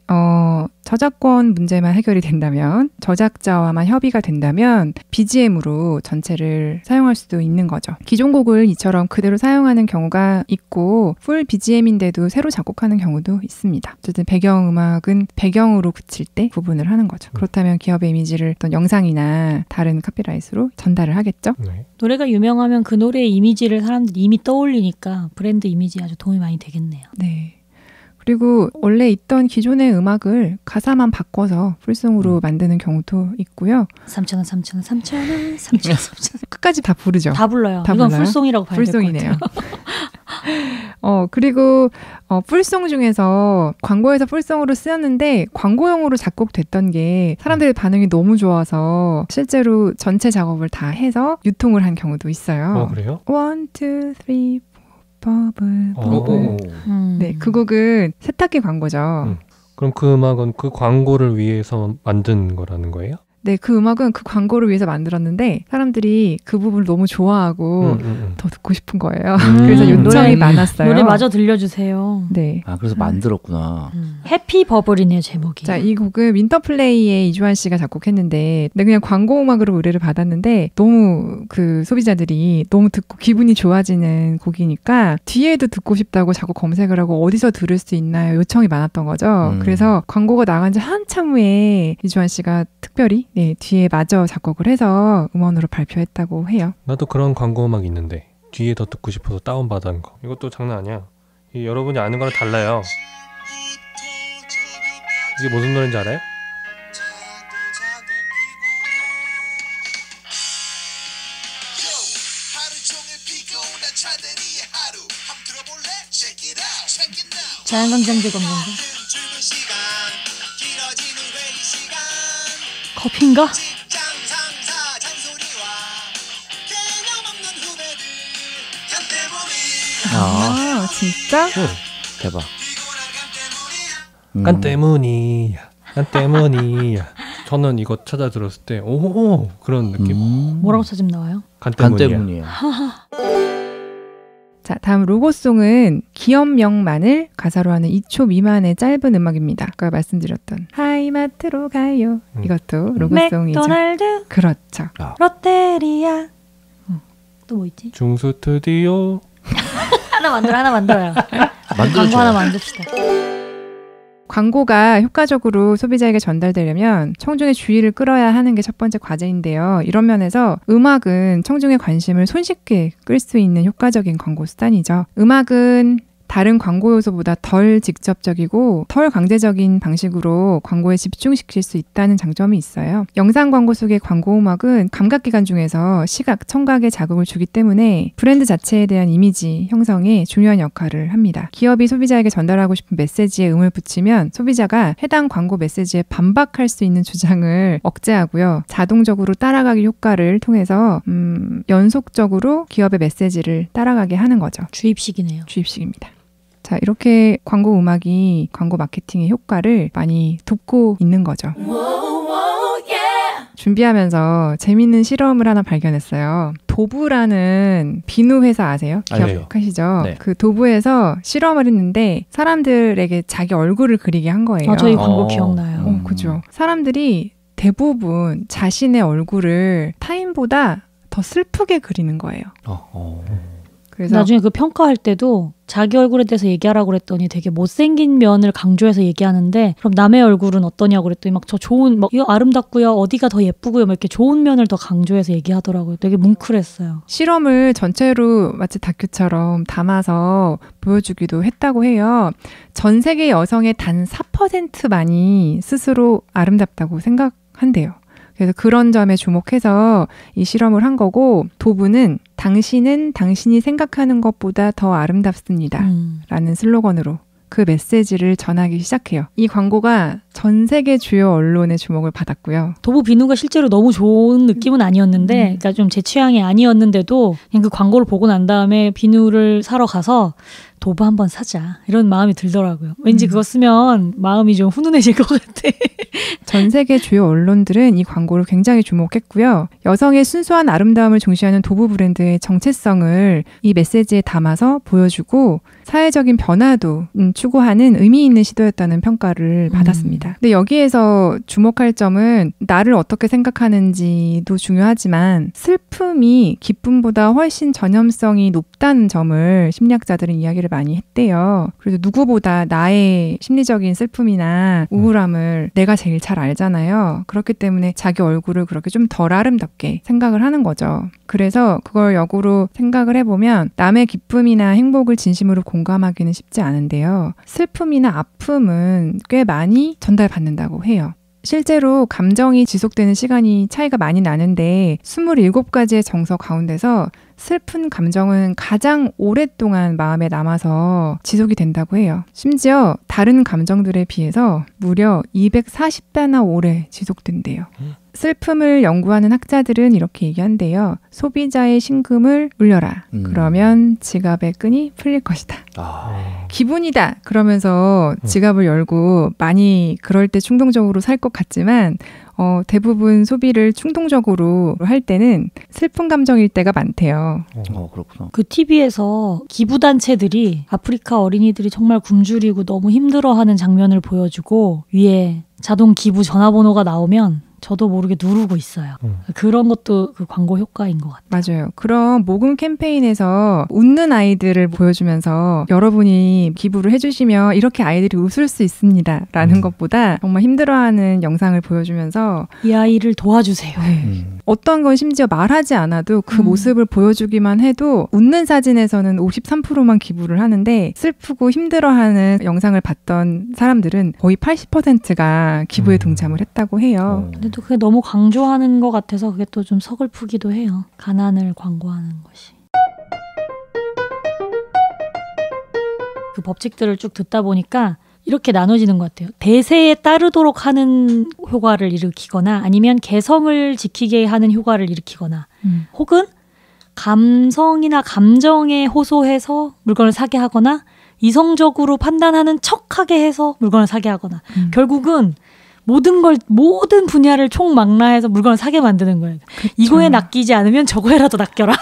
Speaker 1: 저작권 문제만 해결이 된다면, 저작자와만 협의가 된다면 BGM으로 전체를 사용할 수도 있는 거죠. 기존 곡을 이처럼 그대로 사용하는 경우가 있고 풀 BGM인데도 새로 작곡하는 경우도 있습니다. 어쨌든 배경음악은 배경으로 그칠 때 구분을 하는 거죠. 그렇다면 기업의 이미지를 어떤 영상이나 다른 카피라이트로 전달을 하겠죠.
Speaker 3: 네.
Speaker 4: 노래가 유명하면 그 노래의 이미지를 사람들이 이미 떠올리니까 브랜드 이미지에 아주 도움이 많이 되겠네요.
Speaker 1: 네. 그리고 원래 있던 기존의 음악을 가사만 바꿔서 풀송으로 만드는 경우도 있고요.
Speaker 4: 3,000원, 3,000원, 3,000원, 3,000원, 3,000원.
Speaker 1: 끝까지 다 부르죠.
Speaker 4: 다 불러요.
Speaker 1: 다
Speaker 4: 이건
Speaker 1: 불러요?
Speaker 4: 풀송이라고 봐야 될 것
Speaker 1: 풀송이네요.
Speaker 4: 같아요.
Speaker 1: 그리고 풀송 중에서 광고에서 풀송으로 쓰였는데 광고용으로 작곡됐던 게 사람들의 반응이 너무 좋아서 실제로 전체 작업을 다 해서 유통을 한 경우도 있어요.
Speaker 3: 그래요?
Speaker 1: 1, 2, 3, 버블. 네, 그 곡은 세탁기 광고죠.
Speaker 3: 그럼 그 음악은 그 광고를 위해서 만든 거라는 거예요?
Speaker 1: 네, 그 음악은 그 광고를 위해서 만들었는데 사람들이 그 부분을 너무 좋아하고 더 듣고 싶은 거예요. 그래서 요청이 많았어요.
Speaker 4: 노래 마저 들려주세요.
Speaker 1: 네.
Speaker 2: 그래서 만들었구나.
Speaker 4: 해피 버블이네요, 제목이.
Speaker 1: 자, 이 곡은 윈터플레이의 이주환 씨가 작곡했는데 그냥 광고 음악으로 의뢰를 받았는데 너무 그 소비자들이 너무 듣고 기분이 좋아지는 곡이니까 뒤에도 듣고 싶다고 자꾸 검색을 하고 어디서 들을 수 있나요? 요청이 많았던 거죠. 그래서 광고가 나간 지 한참 후에 이주환 씨가 특별히 뒤에 마저 작곡을 해서 음원으로 발표했다고 해요.
Speaker 3: 나도 그런 광고 음악 있는데 뒤에 더 듣고 싶어서 다운받은 거. 이것도 장난 아니야. 이게 여러분이 아는 거랑 달라요. 이게 무슨 노래인지 알아요?
Speaker 4: 자연광장제 건가? 커피인가?
Speaker 1: 진짜?
Speaker 2: 대박.
Speaker 3: 간 때문이야. 간 때문이야. 저는 이거 찾아 들었을 때 오 그런 느낌.
Speaker 4: 뭐라고 찾으면 나와요?
Speaker 3: 간
Speaker 2: 간
Speaker 3: 때문이야.
Speaker 2: 때문이야.
Speaker 1: 자, 다음 로고송은 기업명만을 가사로 하는 2초 미만의 짧은 음악입니다. 아까 말씀드렸던 하이마트로 가요. 이것도 로고송이죠.
Speaker 4: 맥도날드,
Speaker 1: 그렇죠.
Speaker 4: 롯데리아. 또 뭐 있지?
Speaker 3: 중스튜디오.
Speaker 4: 하나 만들어요. 광고 하나 만듭시다.
Speaker 1: 광고가 효과적으로 소비자에게 전달되려면 청중의 주의를 끌어야 하는 게 첫 번째 과제인데요. 이런 면에서 음악은 청중의 관심을 손쉽게 끌 수 있는 효과적인 광고 수단이죠. 음악은 다른 광고 요소보다 덜 직접적이고 덜 강제적인 방식으로 광고에 집중시킬 수 있다는 장점이 있어요. 영상 광고 속의 광고 음악은 감각기관 중에서 시각, 청각에 자극을 주기 때문에 브랜드 자체에 대한 이미지 형성에 중요한 역할을 합니다. 기업이 소비자에게 전달하고 싶은 메시지에 음을 붙이면 소비자가 해당 광고 메시지에 반박할 수 있는 주장을 억제하고요. 자동적으로 따라가기 효과를 통해서 연속적으로 기업의 메시지를 따라가게 하는 거죠.
Speaker 4: 주입식이네요.
Speaker 1: 주입식입니다. 자, 이렇게 광고 음악이 광고 마케팅의 효과를 많이 돕고 있는 거죠. 준비하면서 재밌는 실험을 하나 발견했어요. 도브라는 비누 회사 아세요? 기억하시죠?
Speaker 2: 네.
Speaker 1: 그 도브에서 실험을 했는데 사람들에게 자기 얼굴을 그리게 한 거예요.
Speaker 4: 저희 광고 기억나요.
Speaker 1: 그죠. 사람들이 대부분 자신의 얼굴을 타인보다 더 슬프게 그리는 거예요. 그래서
Speaker 4: 나중에 그 평가할 때도 자기 얼굴에 대해서 얘기하라고 그랬더니 되게 못생긴 면을 강조해서 얘기하는데 그럼 남의 얼굴은 어떠냐고 그랬더니 막 저 좋은 막 이거 아름답고요 어디가 더 예쁘고요 막 이렇게 좋은 면을 더 강조해서 얘기하더라고요. 되게 뭉클했어요.
Speaker 1: 실험을 전체로 마치 다큐처럼 담아서 보여주기도 했다고 해요. 전 세계 여성의 단 4%만이 스스로 아름답다고 생각한대요. 그래서 그런 점에 주목해서 이 실험을 한 거고 도부는 당신은 당신이 생각하는 것보다 더 아름답습니다. 라는 슬로건으로 그 메시지를 전하기 시작해요. 이 광고가 전 세계 주요 언론의 주목을 받았고요.
Speaker 4: 도부 비누가 실제로 너무 좋은 느낌은 아니었는데 그러니까 좀 제 취향이 아니었는데도 그냥 그 광고를 보고 난 다음에 비누를 사러 가서 도부 한번 사자 이런 마음이 들더라고요. 왠지 그거 쓰면 마음이 좀 훈훈해질 것 같아.
Speaker 1: 전 세계 주요 언론들은 이 광고를 굉장히 주목했고요. 여성의 순수한 아름다움을 중시하는 도부 브랜드의 정체성을 이 메시지에 담아서 보여주고 사회적인 변화도 추구하는 의미 있는 시도였다는 평가를 받았습니다. 근데 여기에서 주목할 점은 나를 어떻게 생각하는지도 중요하지만 슬픔이 기쁨보다 훨씬 전염성이 높다는 점을 심리학자들은 이야기를 많이 했대요. 그래서 누구보다 나의 심리적인 슬픔이나 우울함을 내가 제일 잘 알잖아요. 그렇기 때문에 자기 얼굴을 그렇게 좀 덜 아름답게 생각을 하는 거죠. 그래서 그걸 역으로 생각을 해보면 남의 기쁨이나 행복을 진심으로 공감하기는 쉽지 않은데요. 슬픔이나 아픔은 꽤 많이 전달받는다고 해요. 실제로 감정이 지속되는 시간이 차이가 많이 나는데 27가지의 정서 가운데서 슬픈 감정은 가장 오랫동안 마음에 남아서 지속이 된다고 해요. 심지어 다른 감정들에 비해서 무려 240배나 오래 지속된대요. 슬픔을 연구하는 학자들은 이렇게 얘기한대요. 소비자의 심금을 울려라. 그러면 지갑의 끈이 풀릴 것이다. 기분이다. 그러면서 지갑을 열고 많이 그럴 때 충동적으로 살 것 같지만 대부분 소비를 충동적으로 할 때는 슬픈 감정일 때가 많대요.
Speaker 2: 그렇구나.
Speaker 4: 그 TV에서 기부단체들이 아프리카 어린이들이 정말 굶주리고 너무 힘들어하는 장면을 보여주고 위에 자동 기부 전화번호가 나오면 저도 모르게 누르고 있어요. 그런 것도 그 광고 효과인 것 같아요.
Speaker 1: 맞아요. 그럼 모금 캠페인에서 웃는 아이들을 보여주면서 여러분이 기부를 해주시면 이렇게 아이들이 웃을 수 있습니다. 라는 것보다 정말 힘들어하는 영상을 보여주면서
Speaker 4: 이 아이를 도와주세요.
Speaker 1: 네. 어떤 건 심지어 말하지 않아도 그 모습을 보여주기만 해도 웃는 사진에서는 53%만 기부를 하는데 슬프고 힘들어하는 영상을 봤던 사람들은 거의 80%가 기부에 동참을 했다고 해요.
Speaker 4: 근데 또 그게 너무 강조하는 것 같아서 그게 또 좀 서글프기도 해요. 가난을 광고하는 것이. 그 법칙들을 쭉 듣다 보니까 이렇게 나눠지는 것 같아요. 대세에 따르도록 하는 효과를 일으키거나 아니면 개성을 지키게 하는 효과를 일으키거나 혹은 감성이나 감정에 호소해서 물건을 사게 하거나 이성적으로 판단하는 척하게 해서 물건을 사게 하거나 결국은 모든 분야를 총망라해서 물건을 사게 만드는 거예요. 그쵸. 이거에 낚이지 않으면 저거에라도 낚여라.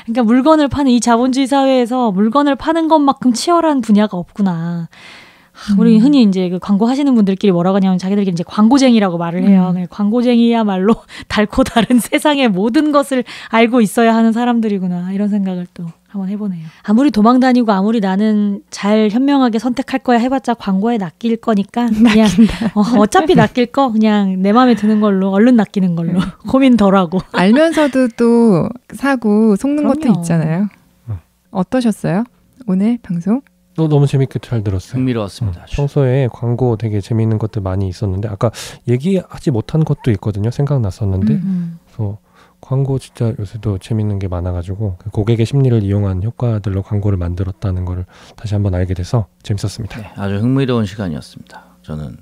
Speaker 4: 그러니까 물건을 파는 이 자본주의 사회에서 물건을 파는 것만큼 치열한 분야가 없구나. 우리 흔히 이제 그 광고 하시는 분들끼리 뭐라고 하냐면 자기들끼리 이제 광고쟁이라고 말을 해요. 광고쟁이야말로 달고 다른 세상의 모든 것을 알고 있어야 하는 사람들이구나. 이런 생각을 또 한번 해보네요. 아무리 도망 다니고 아무리 나는 잘 현명하게 선택할 거야 해봤자 광고에 낚일 거니까 그냥 어차피 낚일 거 그냥 내 마음에 드는 걸로 얼른 낚이는 걸로 고민 덜하고.
Speaker 1: 알면서도 또 사고 속는
Speaker 4: 그럼요.
Speaker 1: 것도 있잖아요. 어떠셨어요? 오늘 방송?
Speaker 3: 너무 재밌게 잘 들었어요.
Speaker 2: 흥미로웠습니다.
Speaker 3: 평소에 광고 되게 재미있는 것들 많이 있었는데 아까 얘기하지 못한 것도 있거든요. 생각났었는데 그래서 광고 진짜 요새도 재밌는 게 많아가지고 고객의 심리를 이용한 효과들로 광고를 만들었다는 걸 다시 한번 알게 돼서 재밌었습니다.
Speaker 2: 네, 아주 흥미로운 시간이었습니다. 저는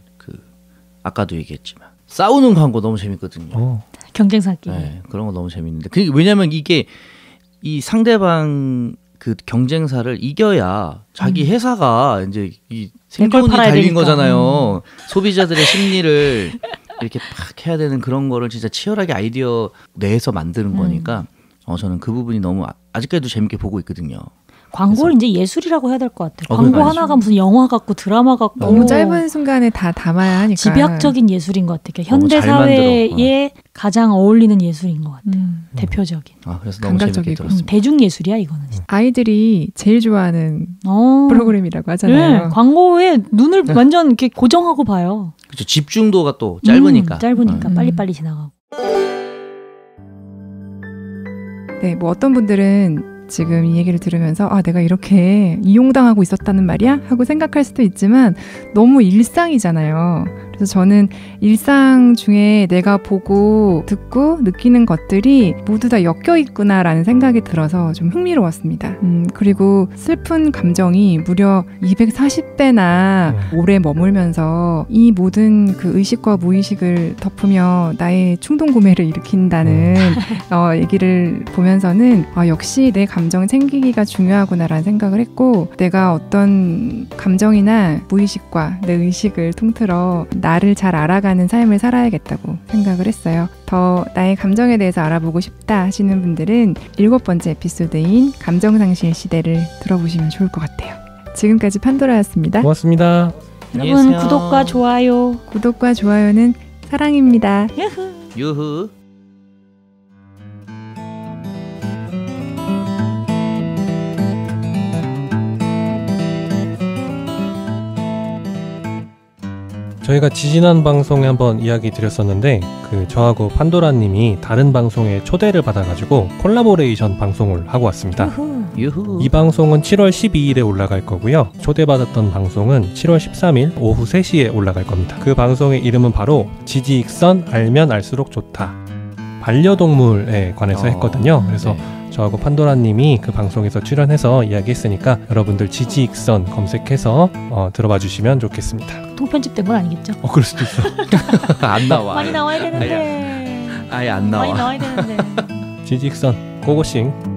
Speaker 2: 아까도 얘기했지만 싸우는 광고 너무 재밌거든요.
Speaker 4: 경쟁사끼리.
Speaker 2: 네, 그런 거 너무 재밌는데 왜냐면 이게 이 상대방 그 경쟁사를 이겨야 자기 회사가 이제 이 생존이 달린
Speaker 4: 되니까.
Speaker 2: 거잖아요. 소비자들의 심리를 이렇게 팍 해야 되는 그런 거를 진짜 치열하게 아이디어 내에서 만드는 거니까 저는 그 부분이 너무 아직까지도 재밌게 보고 있거든요.
Speaker 4: 광고를 이제 예술이라고 해야 될 것 같아요.
Speaker 2: 그러니까
Speaker 4: 광고 하나가 무슨 영화 같고 드라마 같고
Speaker 1: 너무 짧은 순간에 다 담아야 하니까
Speaker 4: 집약적인 예술인 것 같아요.
Speaker 2: 너무
Speaker 4: 현대
Speaker 2: 잘
Speaker 4: 사회에 가장 어울리는 예술인 것 같아요. 대표적인.
Speaker 2: 그래서 너무 재밌게
Speaker 1: 감각적이고.
Speaker 2: 들었습니다.
Speaker 4: 대중 예술이야 이거는.
Speaker 1: 아이들이 제일 좋아하는
Speaker 4: 어.
Speaker 1: 프로그램이라고 하잖아요.
Speaker 4: 네, 광고에 눈을 완전 이렇게 고정하고 봐요.
Speaker 2: 그렇죠. 집중도가 또 짧으니까.
Speaker 4: 짧으니까
Speaker 1: 음.
Speaker 4: 빨리빨리 지나가고.
Speaker 1: 네, 뭐 어떤 분들은 지금 이 얘기를 들으면서 내가 이렇게 이용당하고 있었다는 말이야? 하고 생각할 수도 있지만 너무 일상이잖아요. 그래서 저는 일상 중에 내가 보고 듣고 느끼는 것들이 모두 다 엮여 있구나라는 생각이 들어서 좀 흥미로웠습니다. 그리고 슬픈 감정이 무려 240배나 오래 머물면서 이 모든 그 의식과 무의식을 덮으며 나의 충동 구매를 일으킨다는 얘기를 보면서는 역시 내 감정 챙기기가 중요하구나라는 생각을 했고, 내가 어떤 감정이나 무의식과 내 의식을 통틀어 나를 잘 알아가는 삶을 살아야겠다고 생각을 했어요. 더 나의 감정에 대해서 알아보고 싶다 하시는 분들은 7번째 에피소드인 감정상실 시대를 들어보시면 좋을 것 같아요. 지금까지 판도라였습니다.
Speaker 3: 고맙습니다.
Speaker 4: 여러분 구독과 좋아요.
Speaker 1: 구독과 좋아요는 사랑입니다.
Speaker 2: 유후.
Speaker 3: 저희가 지지난 방송에 한번 이야기 드렸었는데 저하고 판도라님이 다른 방송에 초대를 받아가지고 콜라보레이션 방송을 하고 왔습니다.
Speaker 2: 유후.
Speaker 3: 이 방송은 7월 12일에 올라갈 거고요. 초대받았던 방송은 7월 13일 오후 3시에 올라갈 겁니다. 그 방송의 이름은 바로 지지익선 알면 알수록 좋다. 반려동물에 관해서 했거든요. 그래서 저하고 판도라님이 그 방송에서 출연해서 이야기했으니까 여러분들 지지익선 검색해서 들어봐 주시면 좋겠습니다.
Speaker 4: 통편집된 건 아니겠죠?
Speaker 3: 그럴 수도 있어.
Speaker 2: 안 나와.
Speaker 4: 많이 나와야 되는데.
Speaker 2: 아예 안 나와.
Speaker 4: 많이 나와야 되는데.
Speaker 3: 지지익선 고고싱.